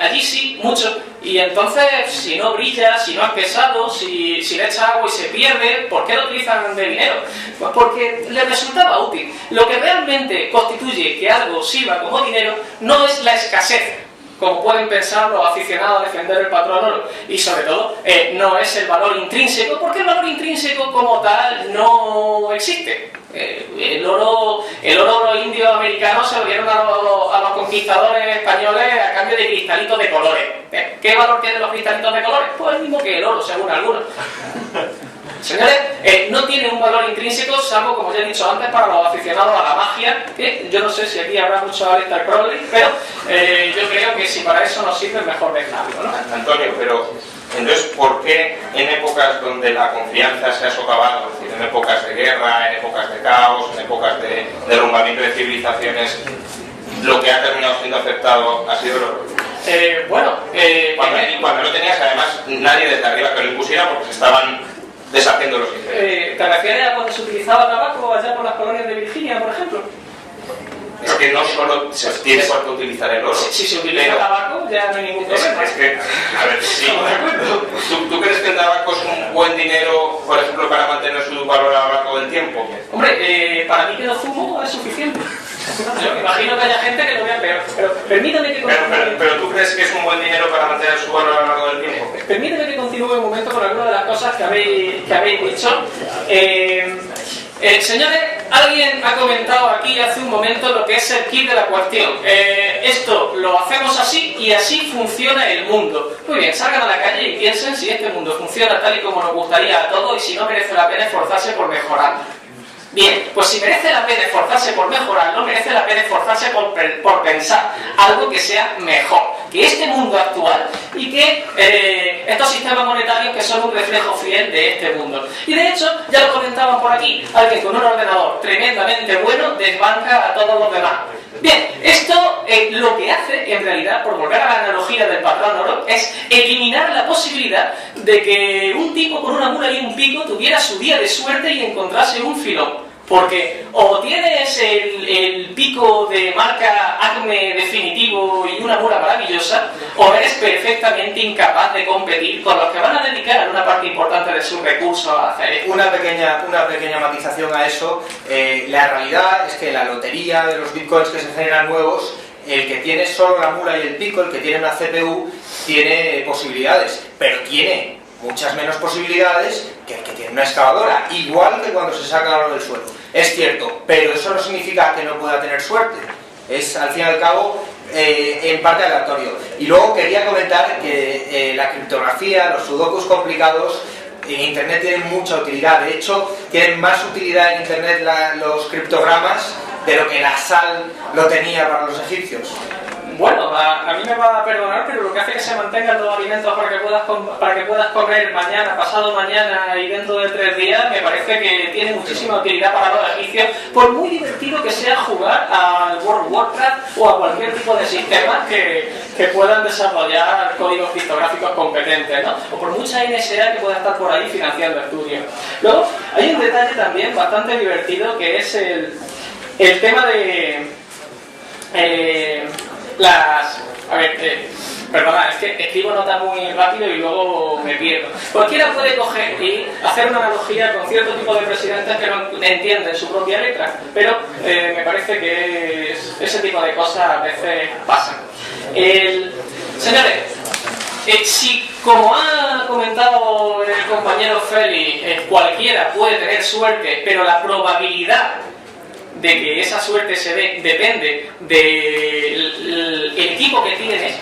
allí sí, mucho. Y entonces, si no brilla, si no es pesado, si le echa agua y se pierde, ¿por qué lo utilizan de dinero? Pues porque les resultaba útil. Lo que realmente constituye que algo sirva como dinero no es la escasez, como pueden pensar los aficionados a defender el patrón oro, y sobre todo no es el valor intrínseco, porque el valor intrínseco como tal no existe. El oro los indios americanos se lo dieron a los conquistadores españoles a cambio de cristalitos de colores. ¿Qué valor tienen los cristalitos de colores? Pues el mismo que el oro, según algunos. Señores, no tiene un valor intrínseco, salvo, como ya he dicho antes, para los aficionados a la magia, que yo no sé si aquí habrá mucho Aleister Crowley, pero yo creo que si para eso nos sirve, mejor dejarlo, ¿no?
Antonio, pero Entonces, ¿por qué en épocas donde la confianza se ha socavado, es decir, en épocas de guerra, en épocas de caos, en épocas de derrumbamiento de civilizaciones, lo que ha terminado siendo aceptado ha sido el oro? Cuando no tenías además nadie desde arriba que lo impusiera porque se estaban deshaciendo los intereses.
¿Te refieres a cuando se utilizaba tabaco allá por las colonias de Virginia, por ejemplo?
Es que no solo se tiene por qué utilizar el oro.
Si se utiliza tabaco ya no hay ningún problema.
Es que, a ver, sí. ¿Tú crees que el tabaco es un buen dinero, por ejemplo, para mantener su valor a lo largo del tiempo?
Hombre, para mí que no fumo es suficiente. Yo me imagino que haya gente que lo vea peor, pero permítame que continúe.
Pero ¿tú crees que es un buen dinero para mantener su valor a lo largo del tiempo?
Permíteme que continúe un momento con alguna de las cosas que habéis dicho. Señores, alguien ha comentado aquí hace un momento lo que es el kit de la cuestión. Esto lo hacemos así y así funciona el mundo. Muy bien, salgan a la calle y piensen si este mundo funciona tal y como nos gustaría a todos y si no merece la pena esforzarse por mejorarlo. Bien, pues si merece la pena esforzarse por mejorarlo, merece la pena esforzarse por pensar algo que sea mejor que este mundo actual y que estos sistemas monetarios que son un reflejo fiel de este mundo. Y de hecho, ya lo comentaban por aquí, alguien con un ordenador tremendamente bueno desbanca a todos los demás. Bien, esto lo que hace, en realidad, por volver a la analogía del patrón oro, es eliminar la posibilidad de que un tipo con una mula y un pico tuviera su día de suerte y encontrase un filón. Porque o tienes el pico de marca Acme definitivo y una mula maravillosa, o eres perfectamente incapaz de competir con los que van a dedicar una parte importante de sus recursos a hacer esto.
Una pequeña matización a eso. La realidad es que la lotería de los bitcoins que se generan nuevos, el que tiene solo la mula y el pico, el que tiene una CPU, tiene posibilidades, pero tiene muchas menos posibilidades que el que tiene una excavadora, igual que cuando se saca oro del suelo. Es cierto, pero eso no significa que no pueda tener suerte. Es, al fin y al cabo, en parte aleatorio. Y luego quería comentar que la criptografía, los sudokus complicados, en Internet tienen mucha utilidad. De hecho, tienen más utilidad en Internet los criptogramas de lo que la sal lo tenía para los egipcios.
Bueno, a mí me va a perdonar, pero lo que hace que se mantengan los alimentos para que puedas comer mañana, pasado mañana y dentro de 3 días, me parece que tiene muchísima utilidad para los egipcios, por muy divertido que sea jugar al World of Warcraft o a cualquier tipo de sistema que puedan desarrollar códigos criptográficos competentes, ¿no? O por mucha NSA que pueda estar por ahí financiando estudios. Luego, hay un detalle también bastante divertido que es el tema de... perdona, es que escribo notas muy rápido y luego me pierdo. Cualquiera puede coger y hacer una analogía con cierto tipo de presidentes que no entienden su propia letra, pero me parece que ese tipo de cosas a veces pasan. Señores, si, como ha comentado el compañero Félix, cualquiera puede tener suerte, pero la probabilidad de que esa suerte se dé depende del equipo que tienes,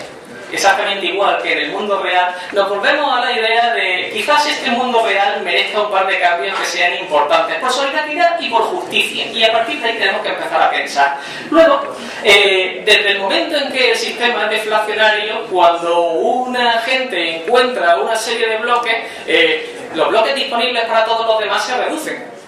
exactamente igual que en el mundo real, nos volvemos a la idea de quizás este mundo real merezca un par de cambios que sean importantes por solidaridad y por justicia, y a partir de ahí tenemos que empezar a pensar. Luego, desde el momento en que el sistema es deflacionario, cuando una gente encuentra una serie de bloques, los bloques disponibles para todos los demás se reducen.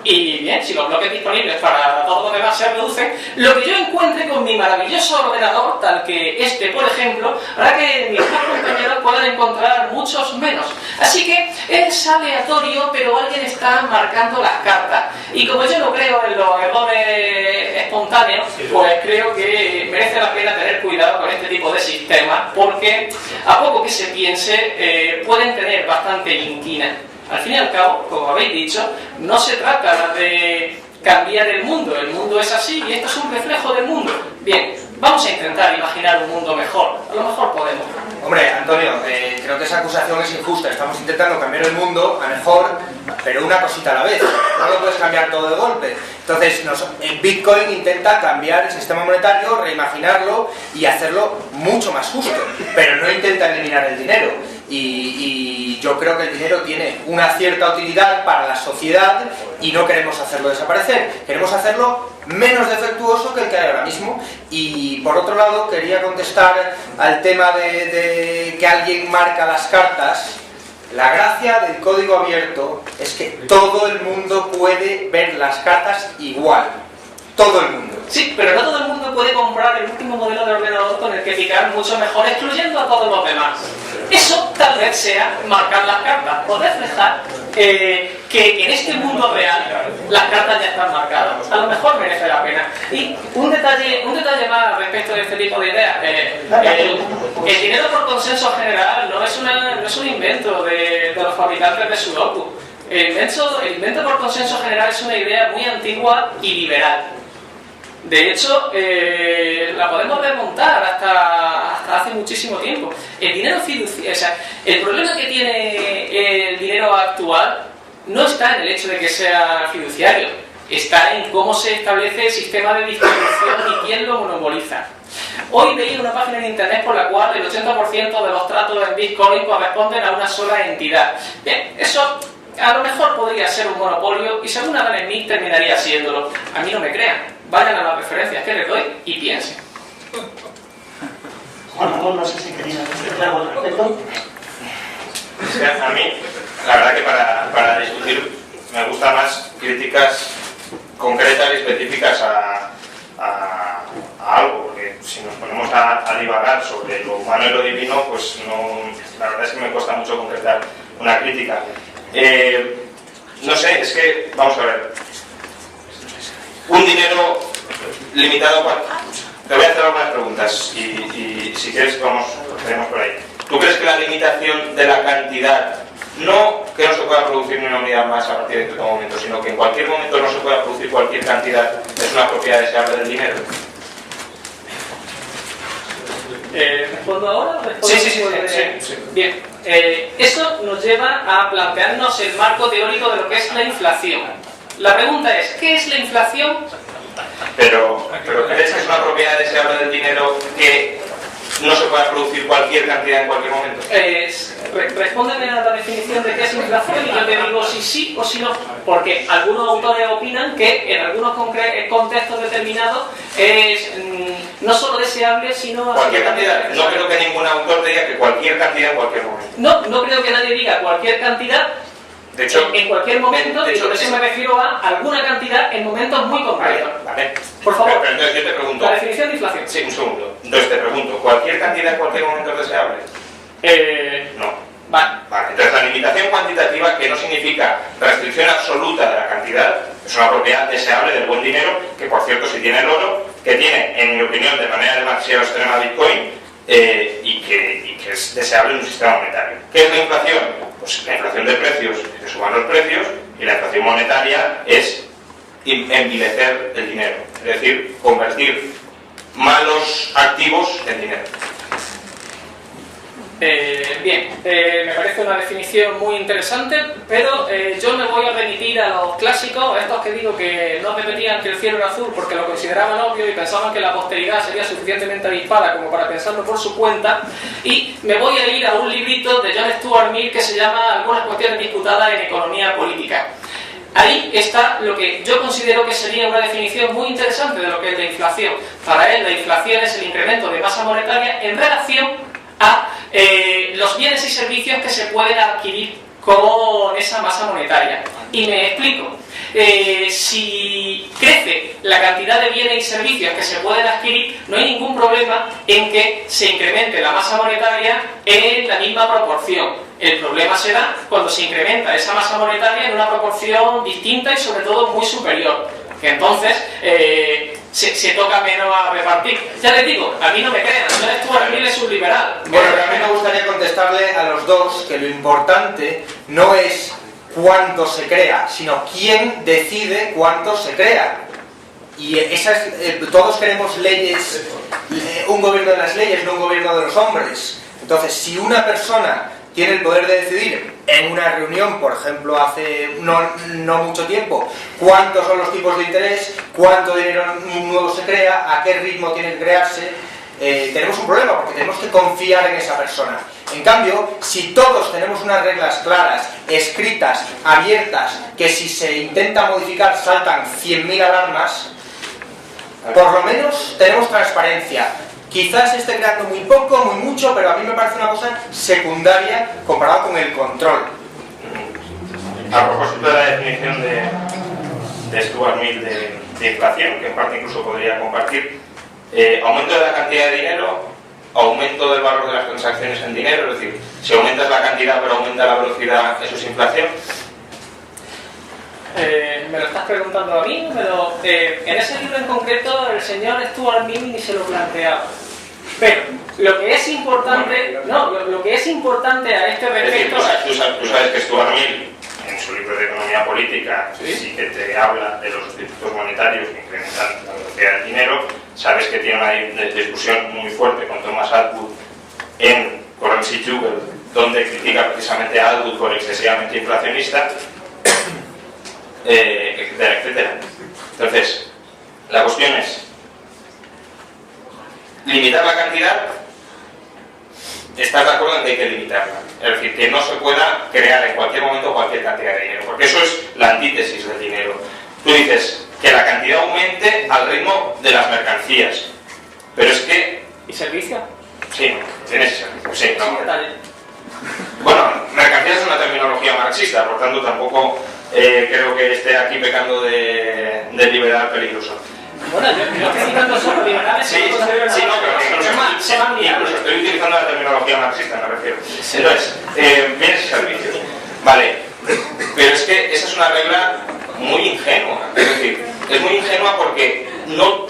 Y bien, si los bloques disponibles para todos los demás se reducen, lo que yo encuentre con mi maravilloso ordenador, tal que este, por ejemplo, hará que mis dos compañeros puedan encontrar muchos menos. Así que es aleatorio, pero alguien está marcando las cartas. Y como yo no creo en los errores espontáneos, pues creo que merece la pena tener cuidado con este tipo de sistemas, porque a poco que se piense, pueden tener bastante inquina. Al fin y al cabo, como habéis dicho, no se trata de cambiar el mundo es así y esto es un reflejo del mundo. Bien, vamos a intentar imaginar un mundo mejor, a lo mejor podemos.
Hombre, Antonio, creo que esa acusación es injusta. Estamos intentando cambiar el mundo a mejor, pero una cosita a la vez. No lo puedes cambiar todo de golpe. Entonces, Bitcoin intenta cambiar el sistema monetario, reimaginarlo y hacerlo mucho más justo, pero no intenta eliminar el dinero. y yo creo que el dinero tiene una cierta utilidad para la sociedad y no queremos hacerlo desaparecer, queremos hacerlo menos defectuoso que el que hay ahora mismo. Y por otro lado quería contestar al tema de que alguien marca las cartas. La gracia del código abierto es que todo el mundo puede ver las cartas igual. Todo el mundo.
Sí, pero no todo el mundo puede comprar el último modelo de ordenador con el que picar mucho mejor, excluyendo a todos los demás. Eso tal vez sea marcar las cartas, poder dejar que en este mundo real las cartas ya están marcadas. A lo mejor merece la pena. Y un detalle más respecto de este tipo de ideas. El dinero por consenso general no es un invento de los fabricantes de Sudoku. El invento por consenso general es una idea muy antigua y liberal. De hecho, la podemos remontar hasta hace muchísimo tiempo. El dinero fiduciario, o sea, el problema que tiene el dinero actual no está en el hecho de que sea fiduciario, está en cómo se establece el sistema de distribución y quién lo monopoliza. Hoy veía una página en internet por la cual el 80% de los tratos en Bitcoin corresponden a una sola entidad. Bien, eso a lo mejor podría ser un monopolio y según Adam Smith terminaría siéndolo. A mí no me crean. Vayan a las referencias que les doy y piensen.
Bueno, no sé si quería decir algo al respecto.
A mí, la verdad que para discutir me gustan más críticas concretas y específicas a algo, porque si nos ponemos a divagar sobre lo humano y lo divino, pues no, la verdad es que me cuesta mucho concretar una crítica. No sé, es que, vamos a ver, un dinero limitado. Te voy a hacer algunas preguntas y si quieres tenemos por ahí. ¿Tú crees que la limitación de la cantidad, no que no se pueda producir ni una unidad más a partir de cierto momento, sino que en cualquier momento no se pueda producir cualquier cantidad, es una propiedad deseable del dinero?
¿Respondo ahora o respondo
Sí.
Bien, eso nos lleva a plantearnos el marco teórico de lo que es la inflación. La pregunta es, ¿qué es la inflación?
Pero ¿crees que es una propiedad deseable del dinero que no se pueda producir cualquier cantidad en cualquier momento?
Respóndeme a la definición de qué es inflación y yo te digo si sí o si no, porque algunos autores opinan que en algunos contextos determinados es no solo deseable, sino...
Cualquier cantidad. No creo que ningún autor diga que cualquier cantidad en cualquier momento.
No creo que nadie diga cualquier cantidad.
De hecho,
en cualquier momento,
de hecho,
y por eso me refiero a alguna cantidad en momentos muy concretos.
Vale.
Por favor.
Pero entonces yo te pregunto...
La definición de inflación.
Sí, un segundo. Entonces te pregunto, ¿cualquier cantidad en cualquier momento es deseable? No.
Vale.
Entonces la limitación cuantitativa, que no significa restricción absoluta de la cantidad, es una propiedad deseable del buen dinero, que por cierto si tiene el oro, que tiene, en mi opinión, de manera demasiado extrema Bitcoin, y que es deseable en un sistema monetario. ¿Qué es la inflación? Pues la inflación de precios, que suban los precios, y la inflación monetaria es envilecer el dinero, es decir, convertir malos activos en dinero.
Me parece una definición muy interesante, pero yo me voy a remitir a los clásicos, a estos que digo que no repetían que el cielo era azul porque lo consideraban obvio y pensaban que la posteridad sería suficientemente avispada como para pensarlo por su cuenta, y me voy a ir a un librito de John Stuart Mill que se llama Algunas cuestiones disputadas en economía política. Ahí está lo que yo considero que sería una definición muy interesante de lo que es la inflación. Para él la inflación es el incremento de masa monetaria en relación a los bienes y servicios que se pueden adquirir con esa masa monetaria. Y me explico. Si crece la cantidad de bienes y servicios que se pueden adquirir, no hay ningún problema en que se incremente la masa monetaria en la misma proporción. El problema será cuando se incrementa esa masa monetaria en una proporción distinta y sobre todo muy superior, que entonces se toca menos a repartir. Ya les digo, a mí no me crean, John Stuart Mill es un liberal.
Bueno, pero a mí me gustaría contestarle a los dos que lo importante no es cuánto se crea, sino quién decide cuánto se crea. Y todos queremos leyes, un gobierno de las leyes, no un gobierno de los hombres. Entonces, si una persona tiene el poder de decidir en una reunión, por ejemplo, hace no mucho tiempo, cuántos son los tipos de interés, cuánto dinero nuevo se crea, a qué ritmo tiene que crearse, tenemos un problema porque tenemos que confiar en esa persona. En cambio, si todos tenemos unas reglas claras, escritas, abiertas, que si se intenta modificar saltan 100.000 alarmas, por lo menos tenemos transparencia. Quizás esté creando muy poco, muy mucho, pero a mí me parece una cosa secundaria comparado con el control.
A propósito de la definición de Stuart Mill de inflación, que en parte incluso podría compartir, aumento de la cantidad de dinero, aumento del valor de las transacciones en dinero, es decir, si aumentas la cantidad pero aumenta la velocidad, eso es inflación.
¿Me lo estás preguntando a mí? En ese libro en concreto el señor Stuart Mill ni se lo planteaba. Pero lo que es importante, lo que es importante a este respecto...
Es decir, tú sabes que Stuart Mill, en su libro de economía política, sí que te habla de los sustitutos monetarios que incrementan la velocidad del dinero. Sabes que tiene una discusión muy fuerte con Thomas Atwood en Currency Juggle, donde critica precisamente a Atwood por excesivamente inflacionista, etcétera, etcétera. Entonces, la cuestión es limitar la cantidad. ¿Estás de acuerdo en que hay que limitarla? Es decir, que no se pueda crear en cualquier momento cualquier cantidad de dinero, porque eso es la antítesis del dinero. Tú dices que la cantidad aumente al ritmo de las mercancías, pero es que...
¿Y servicio?
Sí, tienes servicio, sí, no.
Detalle.
Bueno, mercancías es una terminología marxista, por tanto tampoco creo que esté aquí pecando de liberal peligroso.
Bueno, yo estoy citando solo liberales.
Sí, no, pero incluso estoy utilizando la terminología marxista, me refiero. Entonces, bienes y servicios. Vale, pero es que esa es una regla muy ingenua. Es decir, es muy ingenua porque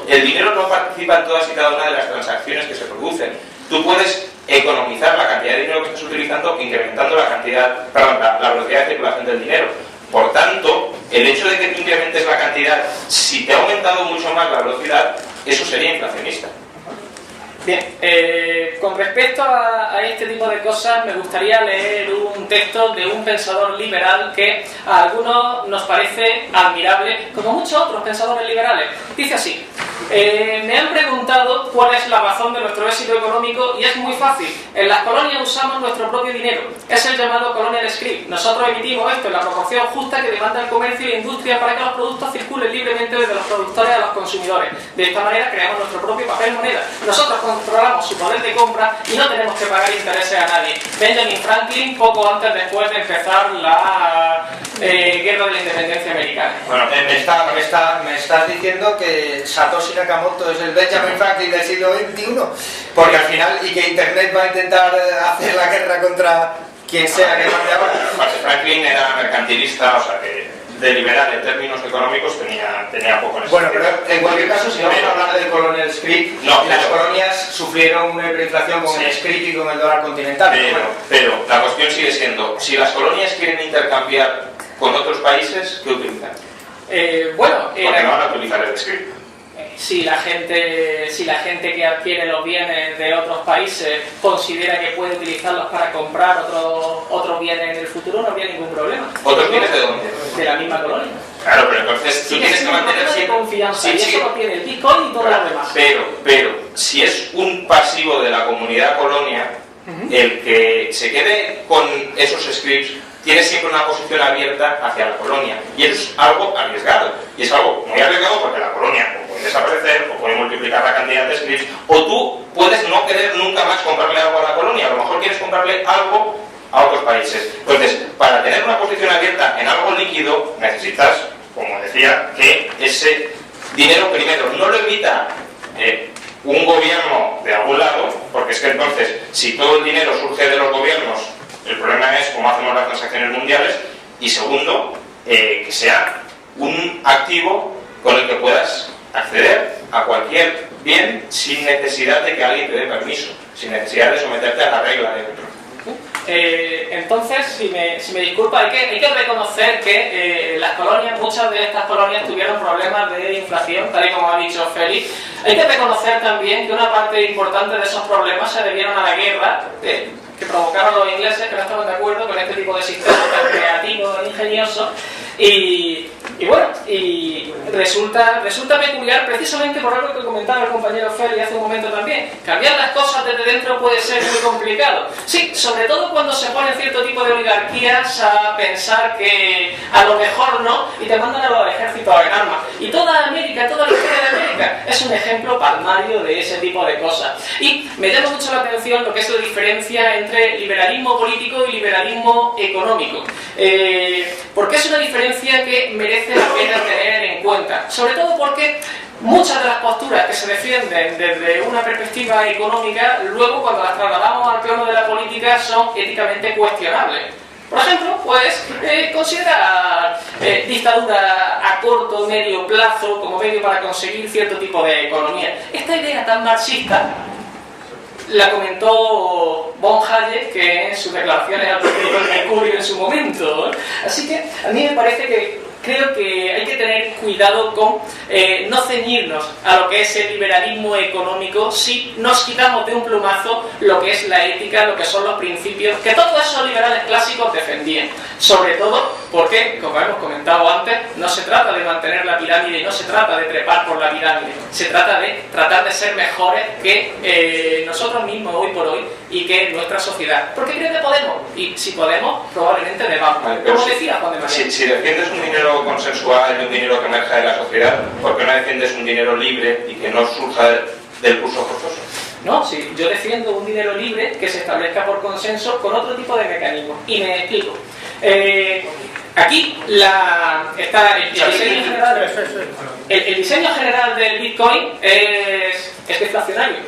el dinero no participa en todas y cada una de las transacciones que se producen. Tú puedes economizar la cantidad de dinero que estás utilizando incrementando la velocidad de circulación del dinero. Por tanto, el hecho de que tú incrementes la cantidad, si te ha aumentado mucho más la velocidad, eso sería inflacionista.
Bien, con respecto a este tipo de cosas, me gustaría leer un texto de un pensador liberal que a algunos nos parece admirable, como muchos otros pensadores liberales. Dice así: me han preguntado cuál es la razón de nuestro éxito económico y es muy fácil. En las colonias usamos nuestro propio dinero. Es el llamado colonial script. Nosotros emitimos esto en la proporción justa que demanda el comercio y la industria para que los productos circulen libremente desde los productores a los consumidores. De esta manera creamos nuestro propio papel moneda. Nosotros controlamos su poder de compra y no tenemos que pagar intereses a nadie. Benjamin Franklin, poco antes después de empezar la guerra de la independencia americana.
Bueno, me estás diciendo que Satoshi Nakamoto es el Benjamin Franklin del siglo XXI, porque al final, y que Internet va a intentar hacer la guerra contra quien sea que mande ahora.
Franklin era mercantilista, o sea que de liberal en términos económicos tenía poco en ese
Bueno,
sentido.
pero en cualquier caso, si vamos a hablar del colonial script, las colonias sufrieron una hiperinflación con el script y con el dólar continental.
Pero la cuestión sigue siendo, si las colonias quieren intercambiar con otros países, ¿qué utilizan? Porque no van a utilizar el script.
Si la gente que adquiere los bienes de otros países considera que puede utilizarlos para comprar otros bienes en el futuro, no habría ningún problema.
¿Otros bienes de dónde?
De la misma colonia.
Claro, pero entonces tú tienes que mantener siempre
confianza, y eso lo tiene el Bitcoin y todo lo demás.
Pero si es un pasivo de la comunidad colonia, el que se quede con esos scripts tiene siempre una posición abierta hacia la colonia, y eso es algo arriesgado, y es algo muy arriesgado porque la colonia o puede desaparecer, o puede multiplicar la cantidad de scripts, o tú puedes no querer nunca más comprarle algo a la colonia, a lo mejor quieres comprarle algo a otros países. Entonces, para tener una posición abierta en algo líquido, necesitas, como decía, que ese dinero primero no lo emita un gobierno de algún lado, porque es que entonces, si todo el dinero surge de los gobiernos, el problema es cómo hacemos las transacciones mundiales. Y segundo, que sea un activo con el que puedas acceder a cualquier bien sin necesidad de que alguien te dé permiso, sin necesidad de someterte a la regla de otro.
Entonces, si me disculpa, hay que reconocer que las colonias, muchas de estas colonias tuvieron problemas de inflación, tal y como ha dicho Félix. Hay que reconocer también que una parte importante de esos problemas se debieron a la guerra que provocaron los ingleses, que no estaban de acuerdo con este tipo de sistema tan creativo, tan ingenioso, y Y bueno, y resulta peculiar precisamente por algo que comentaba el compañero Feli hace un momento también. Cambiar las cosas desde dentro puede ser muy complicado. Sí, sobre todo cuando se ponen cierto tipo de oligarquías a pensar que a lo mejor no, y te mandan a los ejércitos en armas. Y toda América, toda la historia de América es un ejemplo palmario de ese tipo de cosas. Y me llama mucho la atención lo que es la diferencia entre liberalismo político y liberalismo económico. Porque es una diferencia que merece la pena tener en cuenta, sobre todo porque muchas de las posturas que se defienden desde una perspectiva económica, luego cuando las trasladamos al plano de la política son éticamente cuestionables. Por ejemplo, pues considerar dictadura a corto o medio plazo como medio para conseguir cierto tipo de economía. Esta idea tan marxista la comentó von Hayek, que en sus declaraciones al periódico Mercurio en su momento. Así que a mí me parece que creo que hay que tener cuidado con no ceñirnos a lo que es el liberalismo económico si nos quitamos de un plumazo lo que es la ética, lo que son los principios que todos esos liberales clásicos defendían. Sobre todo porque, como hemos comentado antes, no se trata de mantener la pirámide y no se trata de trepar por la pirámide, se trata de tratar de ser mejores que nosotros mismos hoy por hoy y que nuestra sociedad. Porque creo que podemos, y si podemos, probablemente debamos.
Vale,
como decía Juan de María.
Si defiendes un dinero consensual y un dinero que emerja de la sociedad, ¿por qué no defiendes un dinero libre y que no surja del curso forzoso?
No, sí, yo defiendo un dinero libre que se establezca por consenso con otro tipo de mecanismos. Y me explico. Aquí está el diseño general. El diseño general del Bitcoin es deflacionario.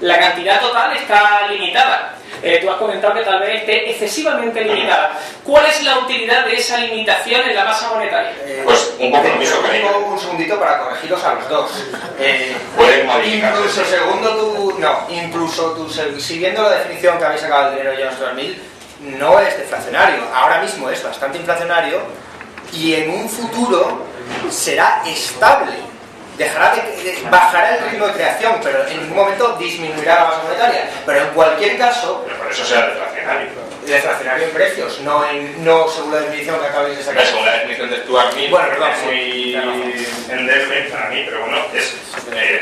La cantidad total está limitada. Tú has comentado que tal vez esté excesivamente limitada. ¿Cuál es la utilidad de esa limitación en la masa monetaria?
Pues un compromiso con ello.
Un segundito para corregiros a los dos.
Pueden modificarse.
Incluso siguiendo la definición que habéis sacado del dinero Jones 2000, no es deflacionario. Ahora mismo es bastante inflacionario y en un futuro será estable. Bajará el ritmo de creación, pero en ningún momento disminuirá la masa monetaria. Pero en cualquier caso...
Pero por eso será deflacionario.
Deflacionario en precios, no según la definición que acabáis de sacar.
Según la definición de Stuart Mill,
bueno, perdón,
es muy endeble para mí, pero bueno, es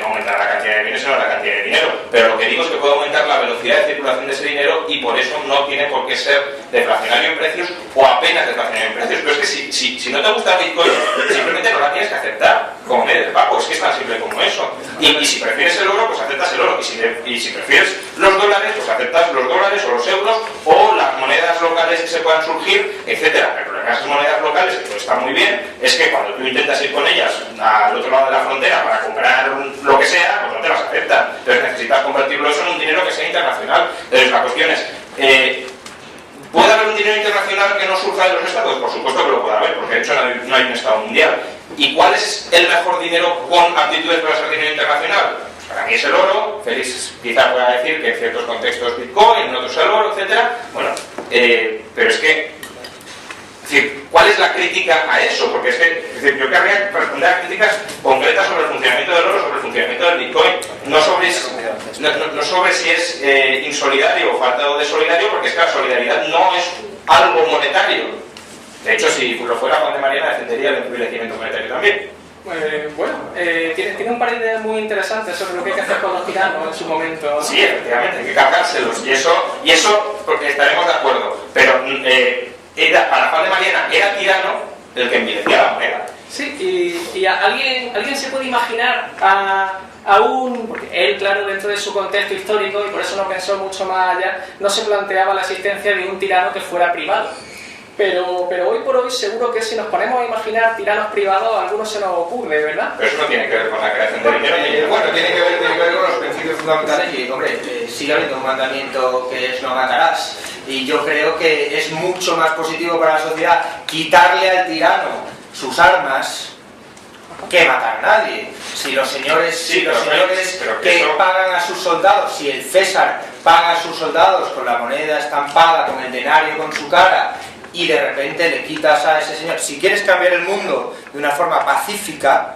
aumentar la cantidad de bienes y no la cantidad de dinero. Pero lo que digo es que puede aumentar la velocidad de circulación de ese dinero y por eso no tiene por qué ser deflacionario en precios o apenas deflacionario en precios. Pero es que si no te gusta Bitcoin, simplemente no la tienes que aceptar como medio de pago. Es que es tan simple como eso. Y si prefieres el oro, pues aceptas el oro. Y si prefieres los dólares, pues aceptas los dólares o los euros o las monedas locales que se puedan surgir, etcétera. El problema de esas monedas locales, que pues está muy bien, es que cuando tú intentas ir con ellas al otro lado de la frontera para comprar lo que sea, pues no te las aceptan. Entonces necesitas convertirlo eso en un dinero que sea internacional. Entonces la cuestión es, ¿puede haber un dinero internacional que no surja de los estados? Por supuesto que lo puede haber, porque de hecho no hay un estado mundial. ¿Y cuál es el mejor dinero con aptitudes para ser dinero internacional? Para mí es el oro. Félix quizá pueda decir que en ciertos contextos Bitcoin, en otros el oro, etcétera. Bueno, pero es que, es decir, ¿cuál es la crítica a eso? Porque es decir, yo querría responder a críticas concretas sobre el funcionamiento del oro, sobre el funcionamiento del Bitcoin, no sobre si es insolidario o falta de solidario, porque es que la solidaridad no es algo monetario. De hecho, si lo fuera, Juan de Mariana defendería el empobrecimiento monetario también.
Tiene un par de ideas muy interesantes sobre lo que hay que hacer con los tiranos en su momento, ¿no?
Sí, efectivamente, hay que cargárselos. Y eso porque estaremos de acuerdo. Pero para Juan de Mariana era tirano el que envilecía la moneda.
Sí, y alguien se puede imaginar porque él, claro, dentro de su contexto histórico, y por eso no pensó mucho más allá, no se planteaba la existencia de un tirano que fuera privado. Pero hoy por hoy seguro que si nos ponemos a imaginar tiranos privados, a algunos se nos ocurre, ¿verdad?
Pero eso no tiene que ver con la creación de dinero.
Bueno, tiene que ver con los principios fundamentales y, hombre, sigue habiendo un mandamiento que es no matarás. Y yo creo que es mucho más positivo para la sociedad quitarle al tirano sus armas que matar a nadie. Si los señores, que pagan a sus soldados, si el César paga a sus soldados con la moneda estampada, con el denario, con su cara, y de repente le quitas a ese señor. Si quieres cambiar el mundo de una forma pacífica,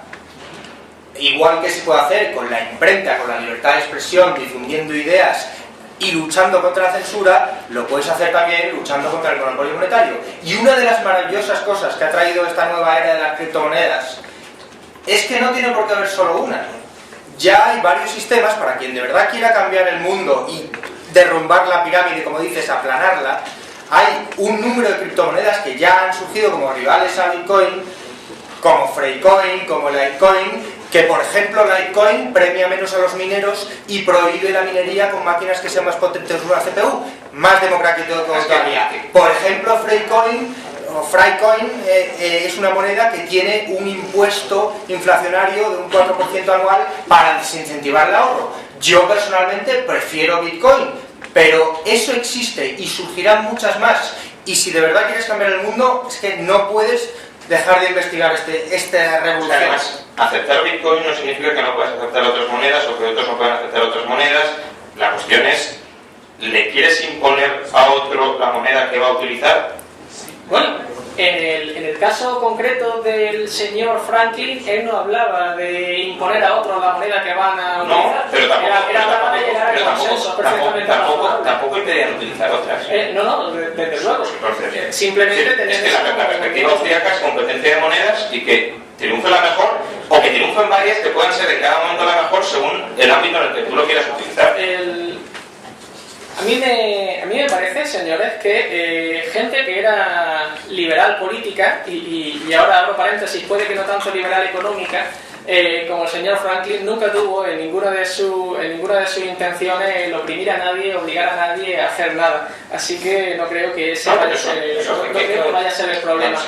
igual que se puede hacer con la imprenta, con la libertad de expresión, difundiendo ideas, y luchando contra la censura, lo puedes hacer también luchando contra el monopolio monetario. Y una de las maravillosas cosas que ha traído esta nueva era de las criptomonedas es que no tiene por qué haber solo una. Ya hay varios sistemas para quien de verdad quiera cambiar el mundo y derrumbar la pirámide, como dices, aplanarla. Hay un número de criptomonedas que ya han surgido como rivales a Bitcoin, como Freecoin, como Litecoin, que por ejemplo Litecoin premia menos a los mineros y prohíbe la minería con máquinas que sean más potentes que una CPU, más democrático todavía. Por ejemplo, Freecoin es una moneda que tiene un impuesto inflacionario de un 4% anual para desincentivar el ahorro. Yo personalmente prefiero Bitcoin, pero eso existe y surgirán muchas más. Y si de verdad quieres cambiar el mundo, es que no puedes dejar de investigar esta revolución.
Además, aceptar Bitcoin no significa que no puedas aceptar otras monedas o que otros no puedan aceptar otras monedas. La cuestión es, ¿le quieres imponer a otro la moneda que va a utilizar?
Bueno, en el caso concreto del señor Franklin, él no hablaba de imponer a otros la moneda que van a utilizar.
No, pero tampoco impedían utilizar otras.
No, desde luego. Simplemente tener...
Es que la perspectiva austríaca es competencia de monedas y que triunfe la mejor, o que triunfen varias que puedan ser en cada momento la mejor según el ámbito en el que tú lo quieras utilizar.
A mí me parece, señores, que gente que era liberal política, y ahora abro paréntesis, puede que no tanto liberal económica, como el señor Franklin, nunca tuvo en ninguna de sus intenciones el oprimir a nadie, obligar a nadie a hacer nada. Así que no creo que ese vaya a ser el problema.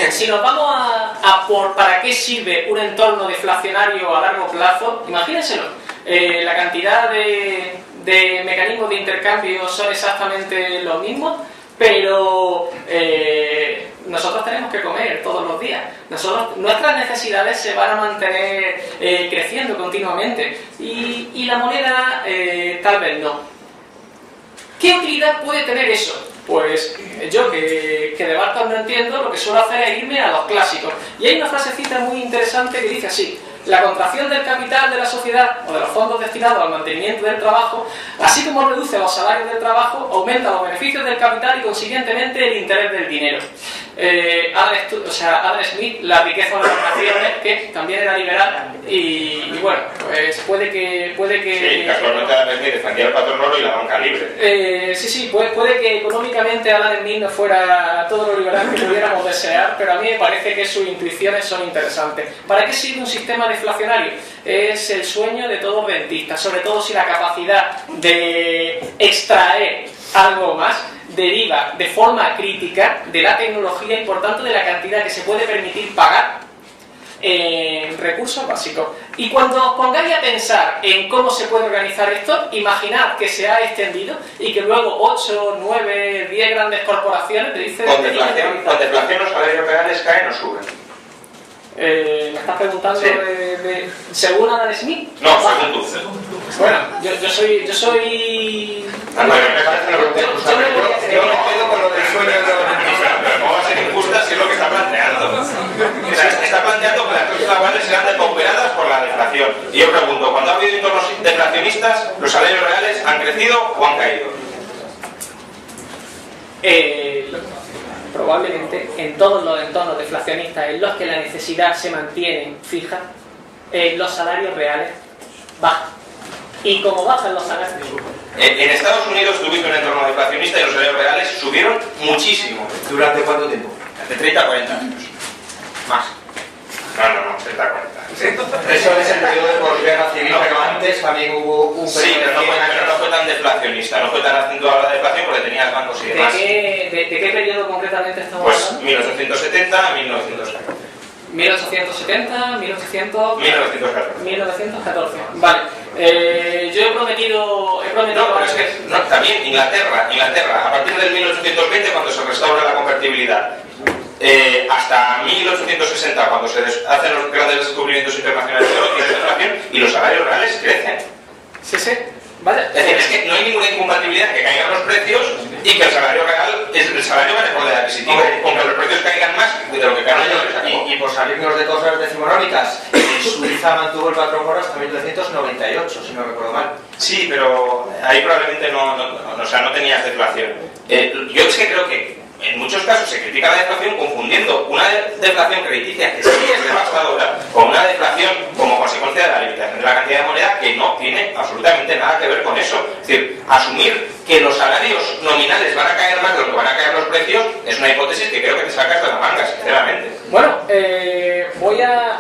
Si nos vamos a por para qué sirve un entorno deflacionario a largo plazo, imagínenselo. La cantidad de mecanismos de intercambio son exactamente los mismos, pero nosotros tenemos que comer todos los días. Nuestras necesidades se van a mantener creciendo continuamente y la moneda tal vez no. ¿Qué utilidad puede tener eso? Pues yo que de barcos no entiendo, lo que suelo hacer es irme a los clásicos. Y hay una frasecita muy interesante que dice así: la contracción del capital de la sociedad o de los fondos destinados al mantenimiento del trabajo, así como reduce los salarios del trabajo, aumenta los beneficios del capital y consiguientemente el interés del dinero. Adam Smith, La riqueza de las naciones, que también era liberal y bueno, pues puede que
Sí, casualmente Adam Smith defendía el patrón oro y la banca libre.
Puede que económicamente Adam Smith no fuera todo lo liberal que pudiéramos desear, pero a mí me parece que sus intuiciones son interesantes. ¿Para qué sirve un sistema deflacionario? Es el sueño de todo rentista, sobre todo si la capacidad de extraer algo más deriva de forma crítica de la tecnología y por tanto de la cantidad que se puede permitir pagar en recursos básicos. Y cuando os pongáis a pensar en cómo se puede organizar esto, imaginad que se ha extendido y que luego 8, 9, 10 grandes corporaciones te dicen...
Con deflación los salarios reales caen o suben.
¿Me estás preguntando
sí.
según Adam Smith?
No, según tú.
Bueno, yo soy...
Yo me quedo con lo del sueño de los rentistas.
Pero ¿cómo va a ser injusta si es lo que está planteando? Está planteando que las cosas laborales serán depauperadas por la deflación. Y yo pregunto, cuando ha habido entornos deflacionistas, ¿los salarios reales han crecido o han caído?
Probablemente en todos los entornos deflacionistas en los que la necesidad se mantiene fija, los salarios reales bajan. Y como bajan los salarios...
En Estados Unidos tuviste un entorno deflacionista y los salarios reales subieron muchísimo.
¿Durante cuánto tiempo?
De 30 a 40 años. Más. No, 30 a 40.
Eso es el periodo de posguerra civil, pero antes también hubo un periodo...
Sí, pero no fue tan deflacionista, no fue tan acentuada la deflación porque tenías bancos y demás.
¿De qué periodo concretamente estamos
pues
hablando?
1870 a 1914.
1870,
1914.
1914. Vale. Yo he prometido...
No, pero es que también Inglaterra, a partir del 1820 cuando se restaura la convertibilidad, hasta 1860 cuando se hacen los grandes descubrimientos internacionales de oro, tiene deflación y los salarios reales crecen.
Sí. Vaya.
Es decir, es que no hay ninguna incompatibilidad que caigan los precios y que el salario real, el salario vale por la adquisitiva, con que los precios caigan más de lo que caen
Y por salirnos de cosas decimonónicas, Suiza mantuvo el patrón moro hasta 1998, si no recuerdo mal.
Sí, pero ahí probablemente no tenías deflación. Yo es que creo que en muchos casos se critica la deflación confundiendo una deflación crediticia que sí es devastadora con una deflación como consecuencia de la limitación de la cantidad de moneda que no tiene absolutamente nada que ver con eso. Es decir, asumir que los salarios nominales van a caer más de lo que van a caer los precios es una hipótesis que creo que te sacas de la manga, sinceramente.
Bueno,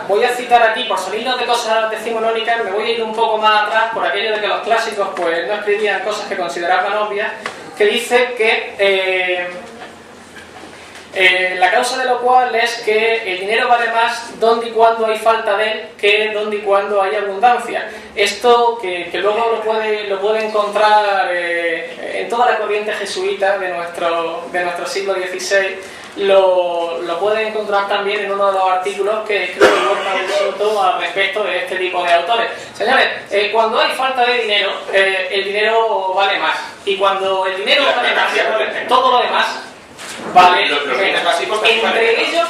voy a citar aquí, por salirnos de cosas decimonónicas, me voy a ir un poco más atrás por aquello de que los clásicos pues no escribían cosas que consideraban obvias, que dice que la causa de lo cual es que el dinero vale más donde y cuando hay falta de él que donde y cuando hay abundancia. Esto que luego lo puede encontrar en toda la corriente jesuita de nuestro siglo XVI, lo puede encontrar también en uno de los artículos que escribe Gonzalo Soto al respecto de este tipo de autores. Señores, cuando hay falta de dinero, el dinero vale más. Y cuando el dinero vale más, todo lo demás vale
los bienes básicos
entre ellos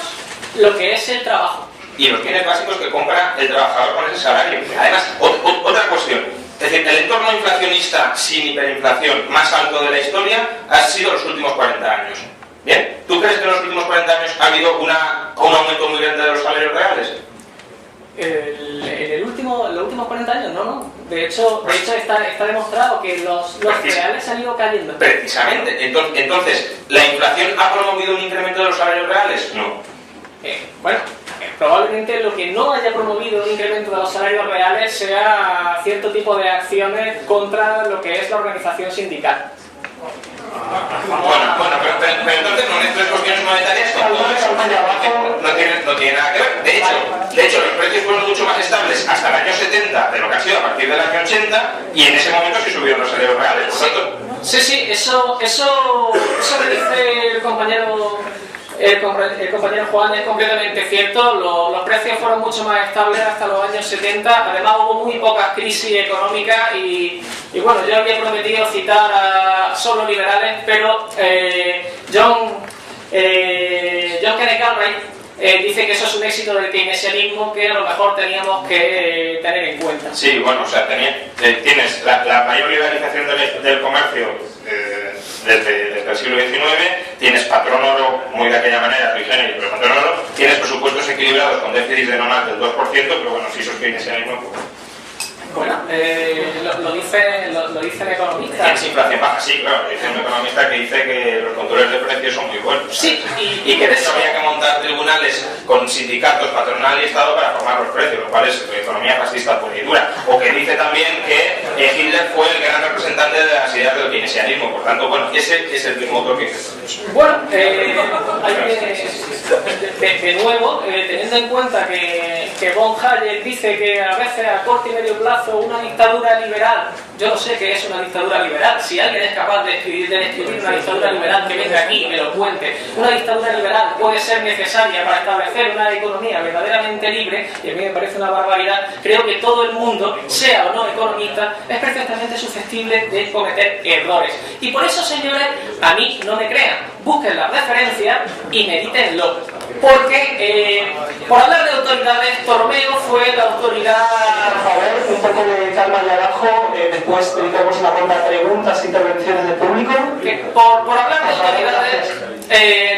lo que es el trabajo
y los bienes básicos que compra el trabajador con ese salario. Además, otra cuestión, es decir, el entorno inflacionista sin hiperinflación más alto de la historia ha sido los últimos 40 años. ¿Bien? ¿Tú crees que en los últimos 40 años ha habido un aumento muy grande de los salarios reales?
En los últimos 40 años, no. De hecho está demostrado que los reales han ido cayendo.
Precisamente. Entonces, ¿la inflación ha promovido un incremento de los salarios reales? No.
Probablemente lo que no haya promovido un incremento de los salarios reales sea cierto tipo de acciones contra lo que es la organización sindical.
Bueno, pero entonces no mezcles cuestiones monetarias con todo eso. No tiene nada que ver. De hecho, los precios fueron mucho más estables hasta el año 70 de lo que han sido a partir del año 80 y en ese momento sí subieron los salarios reales. Por tanto,
sí, eso que dice el compañero Juan es completamente cierto. Los precios fueron mucho más estables hasta los años 70. Además hubo muy pocas crisis económicas y bueno, yo había prometido citar a solo liberales, pero John Kenneth Galbraith dice que eso es un éxito del keynesianismo que a lo mejor teníamos que tener en cuenta.
Sí, bueno, o sea, tienes la mayor liberalización del comercio desde el siglo XIX, tienes patrón oro muy de aquella manera, Trigénero, pero patrón oro, tienes presupuestos equilibrados con déficits de no más del 2%, pero bueno, si eso es keynesianismo, pues...
Bueno, lo dicen economistas.
Tienes inflación baja, sí, claro, dice un economista que dice que los controles de precios son muy buenos.
Sí,
y que de hecho había que montar tribunales con sindicatos, patronal y Estado para formar los precios, lo cual es economía fascista pura y dura. O que dice también que Hitler fue el gran representante de las ideas del keynesianismo, por tanto, bueno, ese es el mismo autor que dice todo eso.
Bueno, de nuevo, teniendo en cuenta que von Hayek dice que a veces a corto y medio plazo una dictadura liberal, yo no sé qué es una dictadura liberal, si alguien es capaz de describir una dictadura liberal, que venga aquí y me lo cuente. Una dictadura liberal puede ser necesaria para establecer una economía verdaderamente libre, y a mí me parece una barbaridad. Creo que todo el mundo, sea o no economista, es perfectamente susceptible de cometer errores. Y por eso, señores, a mí no me crean, busquen las referencias y medítenlo. Porque, por hablar de autoridades, Ptolomeo fue la autoridad...
Por favor, un poco de calma allá abajo, después dedicamos una ronda de preguntas e intervenciones del público.
Por hablar de autoridades,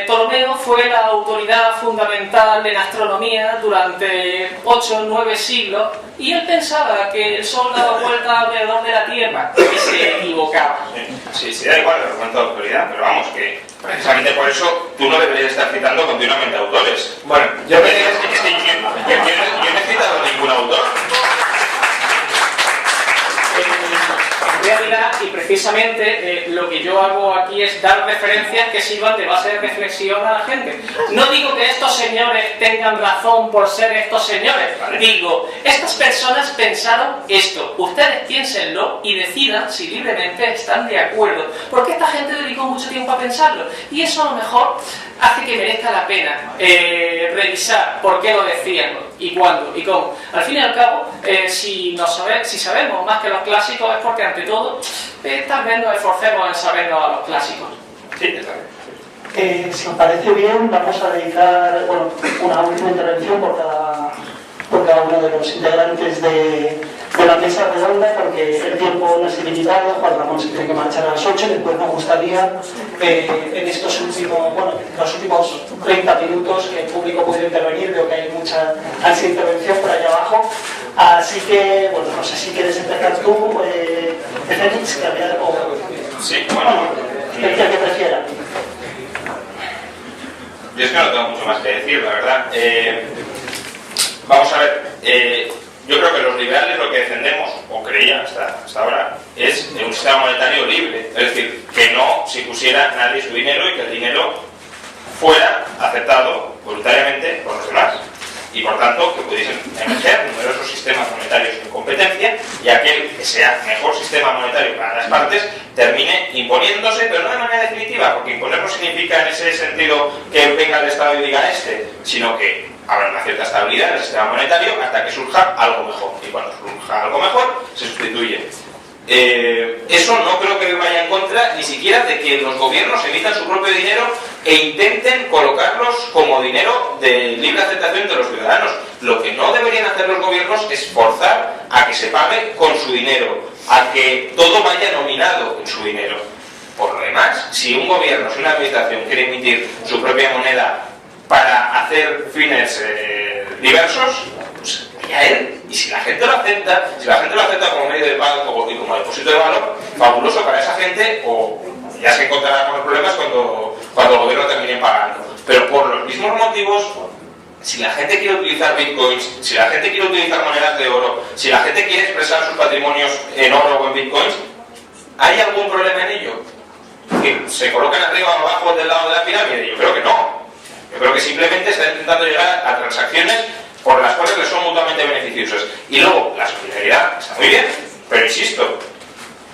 Ptolomeo fue la autoridad fundamental en astronomía durante 8 o 9 siglos y él pensaba que el Sol daba vuelta alrededor de la Tierra y se equivocaba.
Sí, da igual el argumento de autoridad, pero vamos, que precisamente por eso tú no deberías estar citando continuamente autores.
Bueno,
yo no he citado ningún autor.
En realidad, y precisamente lo que yo hago aquí es dar referencias que sirvan de base de reflexión a la gente. No digo que estos señores tengan razón por ser estos señores, digo, estas personas pensaron esto, ustedes piénsenlo y decidan si libremente están de acuerdo, porque esta gente dedicó mucho tiempo a pensarlo, y eso a lo mejor hace que merezca la pena revisar por qué lo decían y cuándo y cómo. Al fin y al cabo, si sabemos más que los clásicos es porque ante todo tal vez nos esforcemos en sabernos a los clásicos.
Sí, está bien.
Si os parece bien, vamos a dedicar una última intervención por cada uno de los integrantes de la mesa redonda, porque el tiempo no es ilimitado. Juan Ramón se tiene que marchar a las 8. Después nos gustaría, en estos los últimos 30 minutos, que el público puede intervenir. Veo que hay mucha ansia de intervención por allá abajo. Así que, no sé si quieres empezar tú, Félix, que había algo.
Sí, bueno.
El que prefiera.
Yo es que no tengo mucho más que decir, la verdad. Vamos a ver, yo creo que los liberales lo que defendemos, o creía hasta ahora, es un sistema monetario libre. Es decir, que no se pusiera nadie su dinero y que el dinero fuera aceptado voluntariamente por los demás. Y por tanto, que pudiesen emerger numerosos sistemas monetarios en competencia y aquel que sea mejor sistema monetario para las partes termine imponiéndose, pero no de manera definitiva, porque imponer no significa en ese sentido que venga el Estado y diga sino que habrá una cierta estabilidad en el sistema monetario hasta que surja algo mejor. Y cuando surja algo mejor, se sustituye. Eso no creo que vaya en contra ni siquiera de que los gobiernos emitan su propio dinero e intenten colocarlos como dinero de libre aceptación de los ciudadanos. Lo que no deberían hacer los gobiernos es forzar a que se pague con su dinero, a que todo vaya nominado en su dinero. Por lo demás, si un gobierno, si una administración quiere emitir su propia moneda para hacer fines diversos, pues a él, y si la gente lo acepta, como medio de pago y como depósito de valor, fabuloso para esa gente, o ya se encontrará con los problemas cuando el gobierno termine pagando. Pero por los mismos motivos, si la gente quiere utilizar bitcoins, si la gente quiere utilizar monedas de oro, si la gente quiere expresar sus patrimonios en oro o en bitcoins, ¿hay algún problema en ello? ¿Que se colocan arriba o abajo del lado de la pirámide? Yo creo que no. Yo creo que simplemente está intentando llegar a transacciones por las cuales les son mutuamente beneficiosas. Y luego, la solidaridad está muy bien, pero insisto,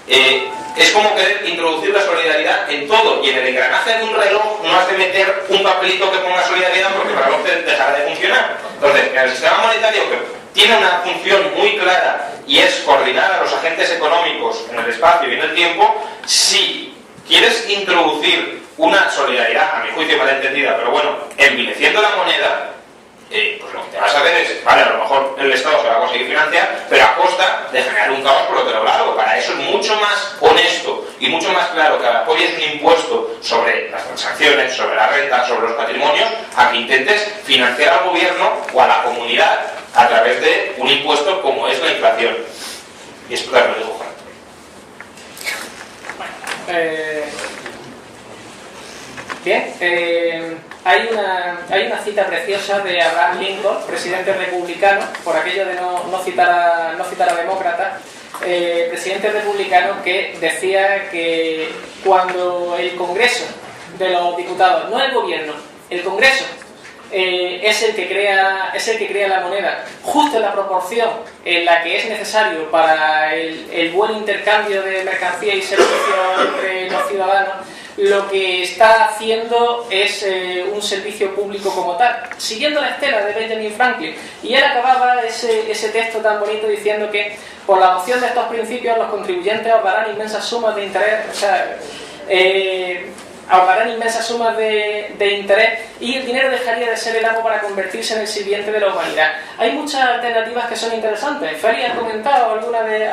es como querer introducir la solidaridad en todo, y en el engranaje de un reloj no has de meter un papelito que ponga solidaridad porque el reloj dejará de funcionar. Entonces, en el sistema monetario, que tiene una función muy clara y es coordinar a los agentes económicos en el espacio y en el tiempo, si quieres introducir una solidaridad, a mi juicio mal entendida, pero bueno, envileciendo la moneda, pues lo que te vas a hacer es, vale, a lo mejor el Estado se va a conseguir financiar, pero a costa de generar un caos por otro lado. Para eso es mucho más honesto y mucho más claro que apoyes un impuesto sobre las transacciones, sobre la renta, sobre los patrimonios, a que intentes financiar al gobierno o a la comunidad a través de un impuesto como es la inflación. Y esto también lo digo, Juan.
Bien, hay una cita preciosa de Abraham Lincoln, presidente republicano, por aquello de no citar a demócrata, presidente republicano, que decía que cuando el Congreso de los Diputados, no el gobierno, el Congreso, es el que crea la moneda justo en la proporción en la que es necesario para el buen intercambio de mercancía y servicios entre los ciudadanos, lo que está haciendo es un servicio público como tal, siguiendo la estela de Benjamin Franklin. Y él acababa ese texto tan bonito diciendo que por la adopción de estos principios los contribuyentes ahorrarán inmensas sumas de interés, ahorrarán inmensas sumas de interés, y el dinero dejaría de ser el amo para convertirse en el sirviente de la humanidad. Hay muchas alternativas que son interesantes. Félix ha comentado alguna de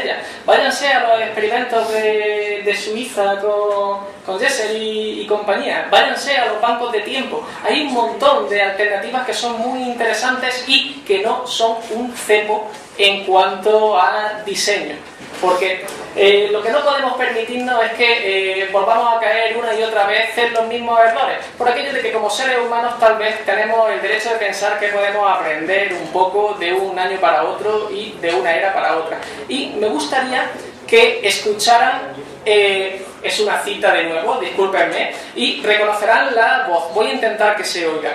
ellas. Váyanse a los experimentos de Suiza con Gesell y compañía. Váyanse a los bancos de tiempo. Hay un montón de alternativas que son muy interesantes y que no son un cepo en cuanto a diseño. Porque lo que no podemos permitirnos es que volvamos a caer una y otra vez en los mismos errores, por aquello de que como seres humanos tal vez tenemos el derecho de pensar que podemos aprender un poco de un año para otro y de una era para otra. Y me gustaría que escucharan, es una cita de nuevo, discúlpenme, y reconocerán la voz. Voy a intentar que se oiga.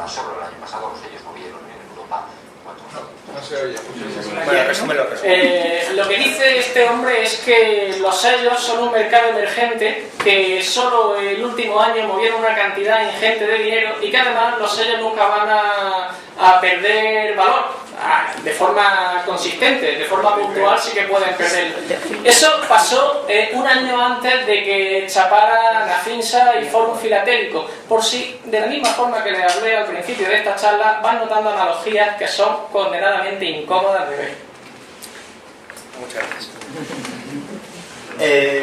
Solo el año pasado los sellos movieron en Europa.
No se oye. Bueno, resúmelo.
Lo que dice este hombre es que los sellos son un mercado emergente, que solo el último año movieron una cantidad ingente de dinero y que además los sellos nunca van a perder valor. De forma consistente, de forma puntual sí que pueden perder. Eso pasó un año antes de que chapara Nafinsa y Fórum Filatélico. Por si, de la misma forma que les hablé al principio de esta charla, van notando analogías que son condenadamente incómodas de ver.
Muchas gracias.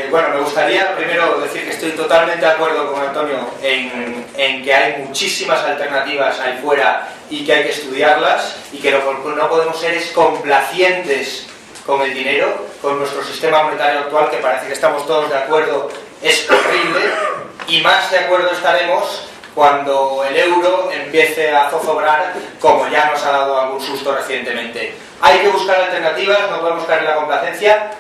Bueno, me gustaría primero decir que estoy totalmente de acuerdo con Antonio en que hay muchísimas alternativas ahí fuera y que hay que estudiarlas y que lo que no podemos ser es complacientes con el dinero, con nuestro sistema monetario actual, que parece que estamos todos de acuerdo, es horrible, y más de acuerdo estaremos cuando el euro empiece a zozobrar, como ya nos ha dado algún susto recientemente. Hay que buscar alternativas, no podemos caer en la complacencia.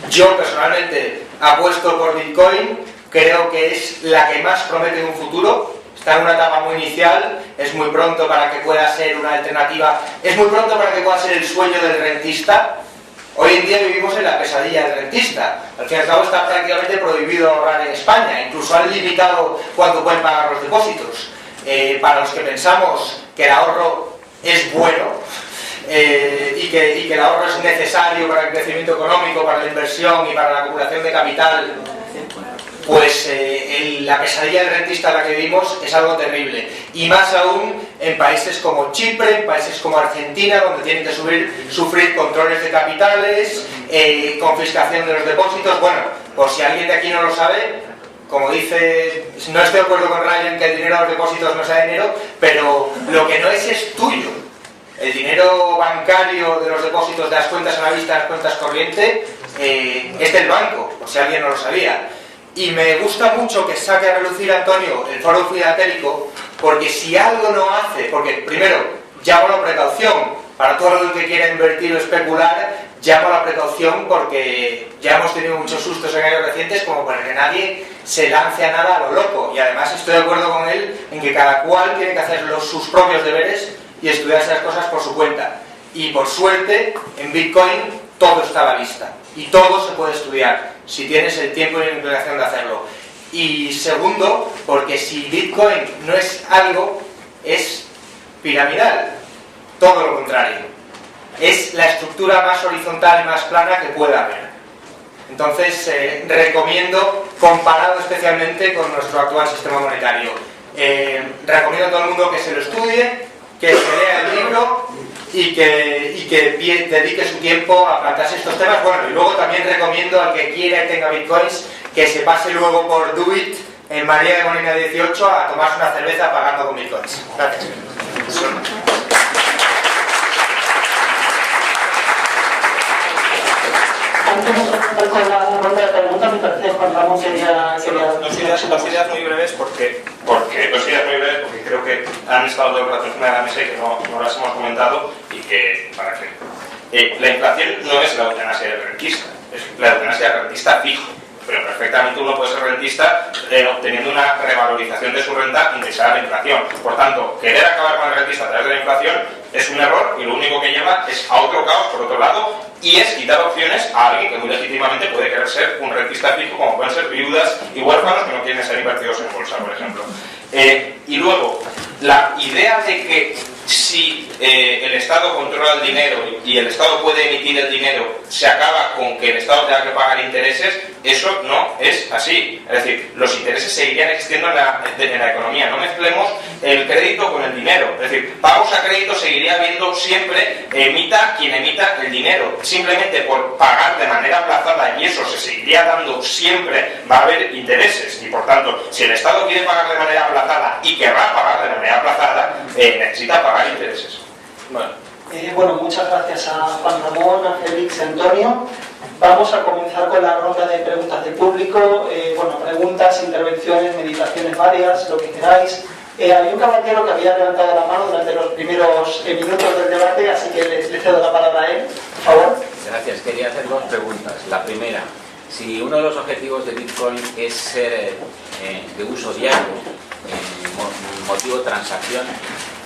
Yo personalmente apuesto por Bitcoin, creo que es la que más promete en un futuro, está en una etapa muy inicial, es muy pronto para que pueda ser una alternativa, es muy pronto para que pueda ser el sueño del rentista. Hoy en día vivimos en la pesadilla del rentista, al fin y al cabo está prácticamente prohibido ahorrar en España, incluso han limitado cuánto pueden pagar los depósitos. Para los que pensamos que el ahorro es bueno, y que el ahorro es necesario para el crecimiento económico, para la inversión y para la acumulación de capital, pues la pesadilla del rentista en la que vivimos es algo terrible. Y más aún en países como Chipre, en países como Argentina, donde tienen que sufrir controles de capitales, confiscación de los depósitos. Bueno, por si alguien de aquí no lo sabe, como dice, no estoy de acuerdo con Ryan que el dinero de los depósitos no sea dinero, pero lo que no es tuyo. El dinero bancario de los depósitos de las cuentas a la vista, las cuentas corriente, es del banco, por si alguien no lo sabía. Y me gusta mucho que saque a relucir Antonio el Fórum Filatélico, porque si algo no hace, porque primero, llamo a la precaución, para todo el que quiera invertir o especular, llamo a la precaución porque ya hemos tenido muchos sustos en años recientes como para que nadie se lance a nada a lo loco. Y además estoy de acuerdo con él en que cada cual tiene que hacer sus propios deberes y estudiarse las cosas por su cuenta. Y por suerte, en Bitcoin todo está a la vista y todo se puede estudiar si tienes el tiempo y la inclinación de hacerlo. Y segundo, porque si Bitcoin no es algo, es piramidal, todo lo contrario, es la estructura más horizontal y más plana que pueda haber. Entonces recomiendo, comparado especialmente con nuestro actual sistema monetario, recomiendo a todo el mundo que se lo estudie, que se lea el libro y que dedique su tiempo a plantearse estos temas. Bueno, y luego también recomiendo al que quiera y tenga bitcoins que se pase luego por Doit en María de Molina 18 a tomarse una cerveza pagando con bitcoins. Gracias.
Antes de empezar con la ronda de preguntas, me parece que Juan Ramón quería...
Dos ideas muy breves porque creo que han estado todo el rato encima de la mesa y que no las hemos comentado y que, para que la inflación no es la eutanasia del rentista, es la eutanasia del rentista fijo. Pero perfectamente uno puede ser rentista obteniendo una revalorización de su renta indexada a la inflación. Por tanto, querer acabar con el rentista a través de la inflación es un error y lo único que lleva es a otro caos, por otro lado, y es quitar opciones a alguien que muy legítimamente puede querer ser un rentista fijo, como pueden ser viudas y huérfanos que no quieren ser invertidos en bolsa, por ejemplo. Y luego, la idea de que si el Estado controla el dinero y el Estado puede emitir el dinero, se acaba con que el Estado tenga que pagar intereses, eso no es así. Es decir, los intereses seguirían existiendo en la economía. No mezclemos el crédito con el dinero. Es decir, pagos a crédito seguiría habiendo siempre, emita quien emita el dinero. Simplemente por pagar de manera aplazada, y eso se seguiría dando siempre, va a haber intereses. Y por tanto, si el Estado quiere pagar de manera aplazada y querrá pagar de manera aplazada, necesita pagar intereses.
Bueno, muchas gracias a Juan Ramón, a Félix y a Antonio. Vamos a comenzar con la ronda de preguntas del público. Preguntas, intervenciones, meditaciones varias, lo que queráis. Había un caballero que había levantado la mano durante los primeros minutos del debate, así que le cedo la palabra a él, por favor.
Gracias. Quería hacer dos preguntas. La primera, si uno de los objetivos de Bitcoin es ser de uso diario, motivo de transacción,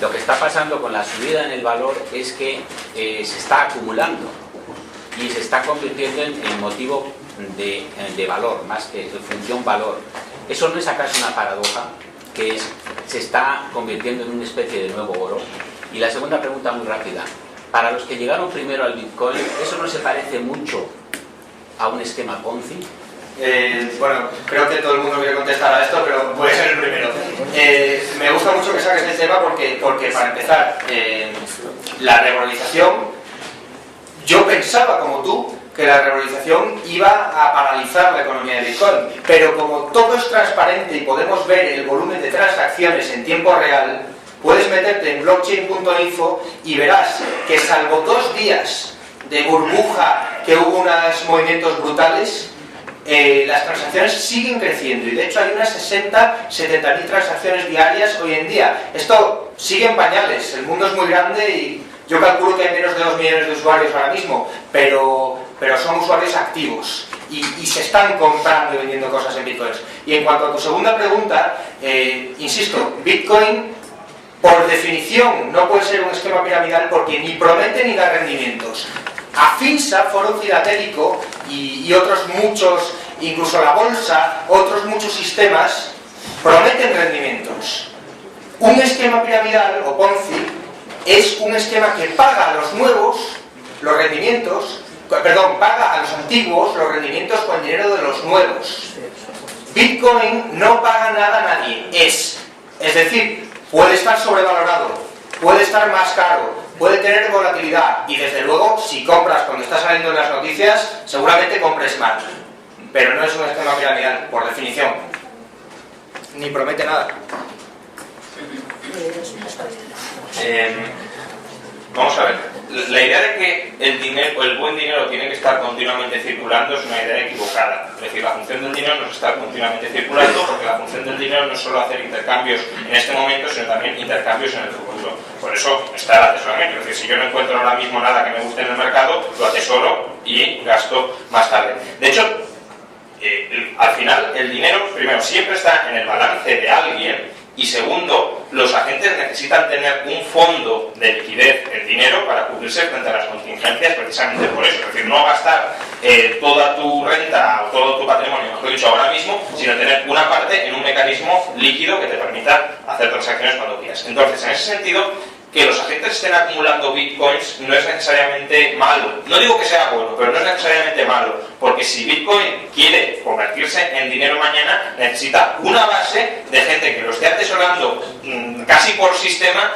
Lo que está pasando con la subida en el valor es que se está acumulando y se está convirtiendo en motivo de valor, más que de función valor. ¿Eso no es acaso una paradoja? Que se está convirtiendo en una especie de nuevo oro. Y la segunda pregunta muy rápida. Para los que llegaron primero al Bitcoin, ¿eso no se parece mucho a un esquema Ponzi?
Bueno, creo que todo el mundo quiere contestar a esto, pero voy a ser el primero. Me gusta mucho que saques el tema porque para empezar, la revalorización, yo pensaba como tú que la revalorización iba a paralizar la economía de Bitcoin, pero como todo es transparente y podemos ver el volumen de transacciones en tiempo real, puedes meterte en blockchain.info y verás que salvo 2 días de burbuja que hubo unos movimientos brutales, las transacciones siguen creciendo y de hecho hay unas 60-70.000 transacciones diarias hoy en día. Esto sigue en pañales, el mundo es muy grande y yo calculo que hay menos de 2 millones de usuarios ahora mismo, pero son usuarios activos y se están comprando y vendiendo cosas en Bitcoin. Y en cuanto a tu segunda pregunta, insisto, Bitcoin por definición no puede ser un esquema piramidal porque ni promete ni da rendimientos. Afinsa, Foro Filatélico y otros muchos, incluso la bolsa, otros muchos sistemas prometen rendimientos. Un esquema piramidal o Ponzi es un esquema que paga a los nuevos los rendimientos, paga a los antiguos los rendimientos con dinero de los nuevos. Bitcoin no paga nada a nadie, es decir, puede estar sobrevalorado, puede estar más caro, puede tener volatilidad y desde luego si compras cuando está saliendo en las noticias seguramente compres mal, pero no es un esquema piramidal por definición, ni promete nada.
Vamos a ver, la idea de que el buen dinero tiene que estar continuamente circulando es una idea equivocada. Es decir, la función del dinero no es estar continuamente circulando, porque la función del dinero no es solo hacer intercambios en este momento, sino también intercambios en el futuro. Por eso está el atesoramiento. Es decir, si yo no encuentro ahora mismo nada que me guste en el mercado, lo atesoro y gasto más tarde. De hecho, al final el dinero, primero, siempre está en el balance de alguien. Y segundo, los agentes necesitan tener un fondo de liquidez en dinero para cubrirse frente a las contingencias precisamente por eso. Es decir, no gastar toda tu renta o todo tu patrimonio, mejor dicho, ahora mismo, sino tener una parte en un mecanismo líquido que te permita hacer transacciones cuando quieras. Entonces, en ese sentido, que los agentes estén acumulando bitcoins no es necesariamente malo. No digo que sea bueno, pero no es necesariamente malo, porque si Bitcoin quiere convertirse en dinero mañana, necesita una base de gente que lo esté atesorando casi por sistema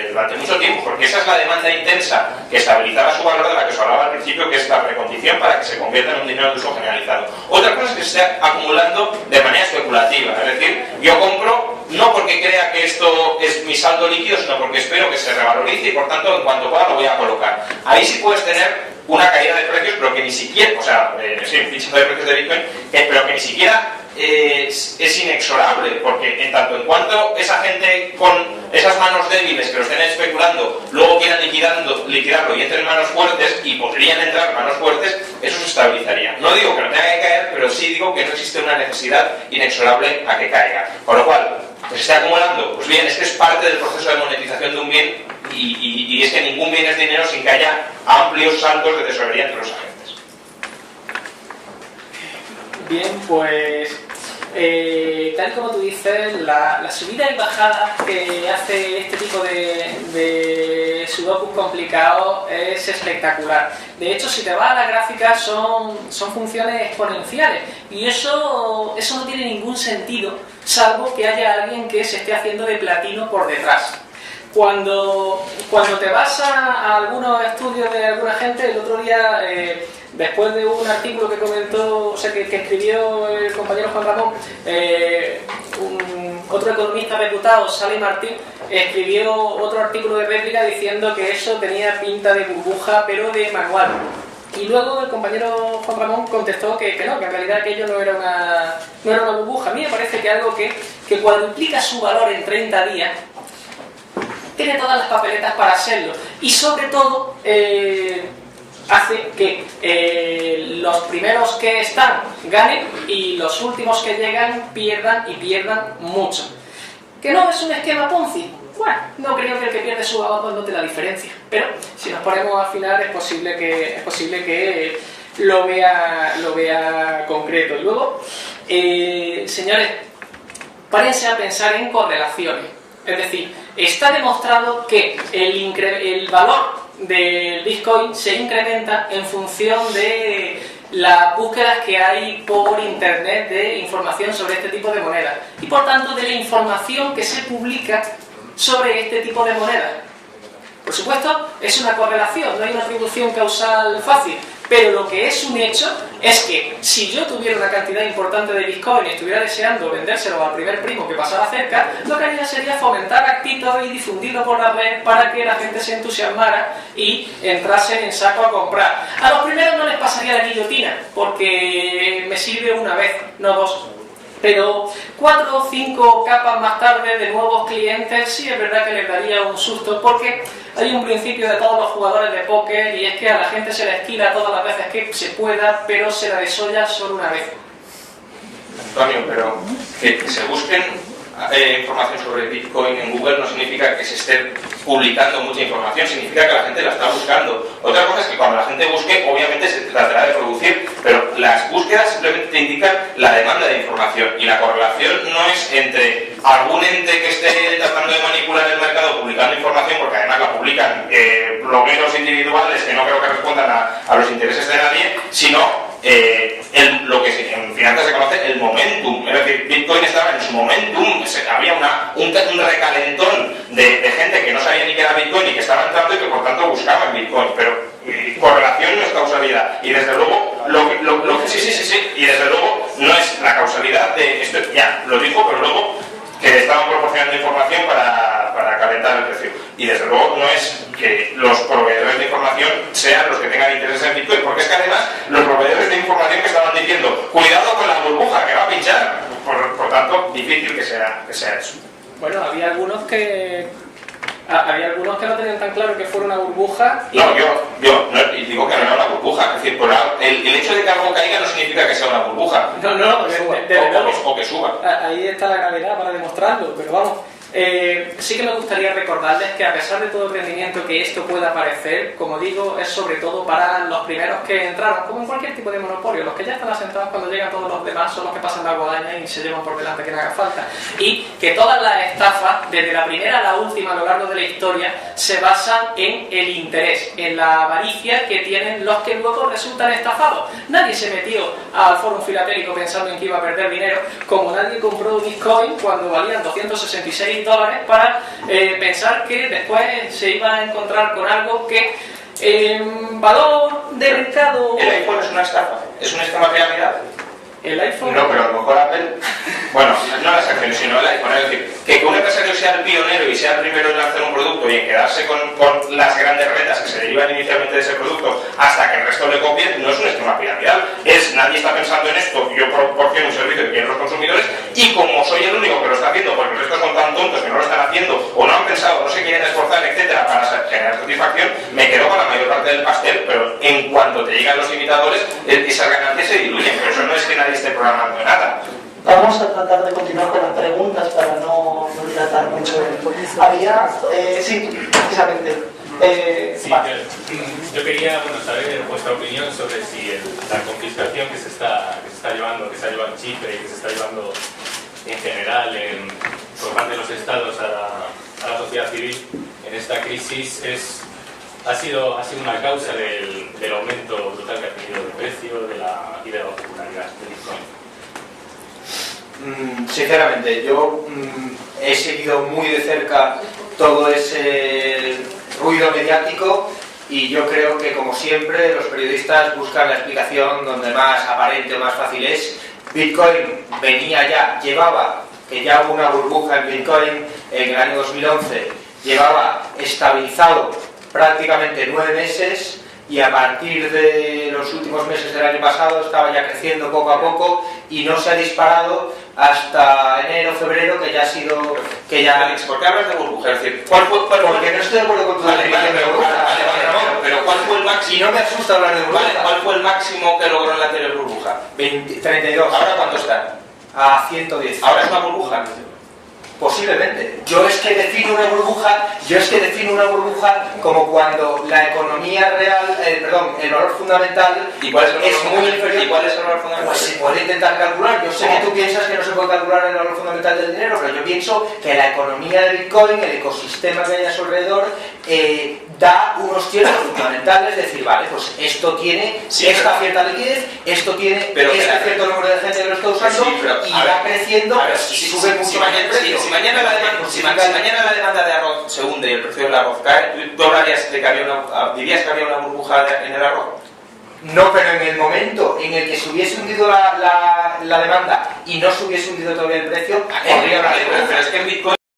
durante mucho tiempo, porque esa es la demanda intensa que estabilizará su valor de la que os hablaba al principio, que es la precondición para que se convierta en un dinero de uso generalizado. Otra cosa es que se esté acumulando de manera especulativa, es decir, yo compro no porque crea que esto es mi saldo líquido, sino porque espero que se revalorice y por tanto en cuanto pueda lo voy a colocar. Ahí sí puedes tener una caída de precios, pero que ni siquiera, o sea, sí, un pinchazo de precios de Bitcoin, pero que ni siquiera es inexorable, porque en tanto en cuanto esa gente con esas manos débiles que lo estén especulando luego quieran liquidarlo y entren manos fuertes, y podrían entrar manos fuertes, eso se estabilizaría. No digo que no tenga que caer, pero sí digo que no existe una necesidad inexorable a que caiga. Con lo cual, ¿se está acumulando? Pues bien, es que es parte del proceso de monetización de un bien y es que ningún bien es dinero sin que haya amplios saltos de tesorería entre los agentes.
Bien, pues tal como tú dices, la subida y bajada que hace este tipo de sudokus complicados es espectacular. De hecho, si te vas a la gráfica, son funciones exponenciales y eso no tiene ningún sentido, salvo que haya alguien que se esté haciendo de platino por detrás. Cuando te vas a algunos estudios de alguna gente, el otro día, después de un artículo que comentó, o sea, que escribió el compañero Juan Ramón, otro economista reputado, Sally Martín, escribió otro artículo de réplica diciendo que eso tenía pinta de burbuja, pero de manual. Y luego el compañero Juan Ramón contestó que no, que en realidad aquello no era una burbuja. A mí me parece que algo que cuadruplica su valor en 30 días, tiene todas las papeletas para hacerlo. Y sobre todo, hace que los primeros que están ganen y los últimos que llegan pierdan y pierdan mucho. ¿Que no es un esquema Ponzi? bueno, no creo que el que pierde su ahorro note la diferencia, pero si nos ponemos a afinar es posible que lo vea concreto. Y luego, señores, párense a pensar en correlaciones. Es decir, está demostrado que el valor del Bitcoin se incrementa en función de las búsquedas que hay por internet de información sobre este tipo de monedas y por tanto de la información que se publica sobre este tipo de monedas. Por supuesto, es una correlación, no hay una atribución causal fácil, pero lo que es un hecho es que si yo tuviera una cantidad importante de Bitcoin y estuviera deseando vendérselo al primer primo que pasara cerca, lo que haría sería fomentar actitos y difundirlo por la red para que la gente se entusiasmara y entrase en saco a comprar. A los primeros no les pasaría la guillotina, porque me sirve una vez, no dos. Pero 4 o 5 capas más tarde de nuevos clientes sí es verdad que les daría un susto, porque hay un principio de todos los jugadores de póker y es que a la gente se la esquila todas las veces que se pueda, pero se la desolla solo una vez.
Antonio, pero que se busquen información sobre Bitcoin en Google no significa que se esté publicando mucha información, significa que la gente la está buscando. Otra cosa es que cuando la gente busque, obviamente se tratará de producir, pero las búsquedas simplemente te indican la demanda de información y la correlación no es entre algún ente que esté tratando de manipular el mercado publicando información, porque además la publican blogueros individuales que no creo que respondan a los intereses de nadie, sino lo que en finanzas se conoce el momentum. Es decir, Bitcoin estaba en su momentum, había un recalentón de gente que no sabía ni qué era Bitcoin y que estaba entrando y que por tanto buscaban Bitcoin, pero correlación no es causalidad, y desde luego sí, y desde luego no es la causalidad de esto, ya lo dijo, pero luego que estaban proporcionando información para calentar el precio, y desde luego no es que los proveedores de información sean los que tengan interés en Bitcoin, porque es que además los proveedores de información que estaban diciendo cuidado con la burbuja que va a pinchar, por tanto difícil que sea eso.
Bueno, había algunos que no tenían tan claro que fuera una burbuja. Y...
No, yo no, digo que no era una burbuja. Es decir, el hecho de que algo caiga no significa que sea una burbuja.
No,
o que suba.
Ahí está la gravedad para demostrarlo, pero vamos. Sí que me gustaría recordarles que a pesar de todo el rendimiento que esto pueda parecer, como digo, es sobre todo para los primeros que entraron, como en cualquier tipo de monopolio. Los que ya están asentados, cuando llegan todos los demás, son los que pasan la guadaña y se llevan por delante que no haga falta. Y que todas las estafas, desde la primera a la última a lo largo de la historia, se basan en el interés, en la avaricia que tienen los que luego resultan estafados. Nadie se metió al Fórum Filatélico pensando en que iba a perder dinero, como nadie compró Bitcoin cuando valían $266 para pensar que después se iba a encontrar con algo que valor de mercado...
¿El iPhone es una estafa? ¿Es un esquema de realidad?
¿El iPhone?
No, pero a lo mejor Apple... Bueno, no las acciones, sino el iPhone. Es decir, que un empresario sea el pionero y sea el primero en lanzar un producto y en quedarse con las grandes rentas que se derivan inicialmente de ese producto hasta que el resto le copie, no es un esquema piramidal. Nadie está pensando en esto, yo proporciono un servicio que quieren los consumidores y como soy el único que lo está haciendo porque el resto son tan tontos que no lo están haciendo o no han pensado, no se quieren esforzar, etcétera, para generar satisfacción, me quedo con la mayor parte del pastel, pero en cuanto te llegan los imitadores, esas ganancias se diluyen, pero eso no es que nadie esté programando nada.
Vamos a tratar de continuar con las preguntas para no dilatar mucho. Había... sí, precisamente.
Vale. Yo quería saber vuestra opinión sobre si la confiscación que se está llevando, que se ha llevado en Chipre y que se está llevando en general por parte de los estados a la sociedad civil en esta crisis ha sido una causa del aumento brutal que ha tenido el precio y de la popularidad de Bitcoin.
Sinceramente, yo he seguido muy de cerca todo ese ruido mediático y yo creo que, como siempre, los periodistas buscan la explicación donde más aparente o más fácil es. Bitcoin llevaba, que ya hubo una burbuja en Bitcoin en el año 2011, llevaba estabilizado prácticamente 9 meses y a partir de los últimos meses del año pasado estaba ya creciendo poco a poco y no se ha disparado hasta enero, febrero, que ya ha sido...
Alex, ¿por qué hablas de burbuja? Es decir, ¿cuál fue
porque no estoy de acuerdo con tu definición de burbuja.
Pero ¿cuál fue el máximo?
Y no me asusta hablar de burbuja.
¿Cuál fue el máximo que logró en la anterior burbuja?
32.
¿Ahora cuánto está?
A 110.
¿Ahora es una burbuja?
Posiblemente. Yo es que defino una burbuja como cuando la economía real, el valor fundamental
¿Y cuál es el
es muy inferior.
¿Y cuál es el valor fundamental?
Pues se puede intentar calcular. Yo sé que tú piensas que no se puede calcular el valor fundamental del dinero, pero yo pienso que la economía de Bitcoin, el ecosistema que hay a su alrededor, da unos ciertos fundamentales, es decir, vale, pues esto tiene esta cierta liquidez, esto tiene cierto número de gente que lo está usando y va creciendo y sube mucho más el precio.
Si mañana la demanda de arroz se hunde y el precio del arroz cae, ¿tú hablarías de que dirías que había una burbuja en el arroz?
No, pero en el momento en el que se hubiese hundido la demanda y no se hubiese hundido todavía el precio, podría hablar de burbuja.
Pero es que en Bitcoin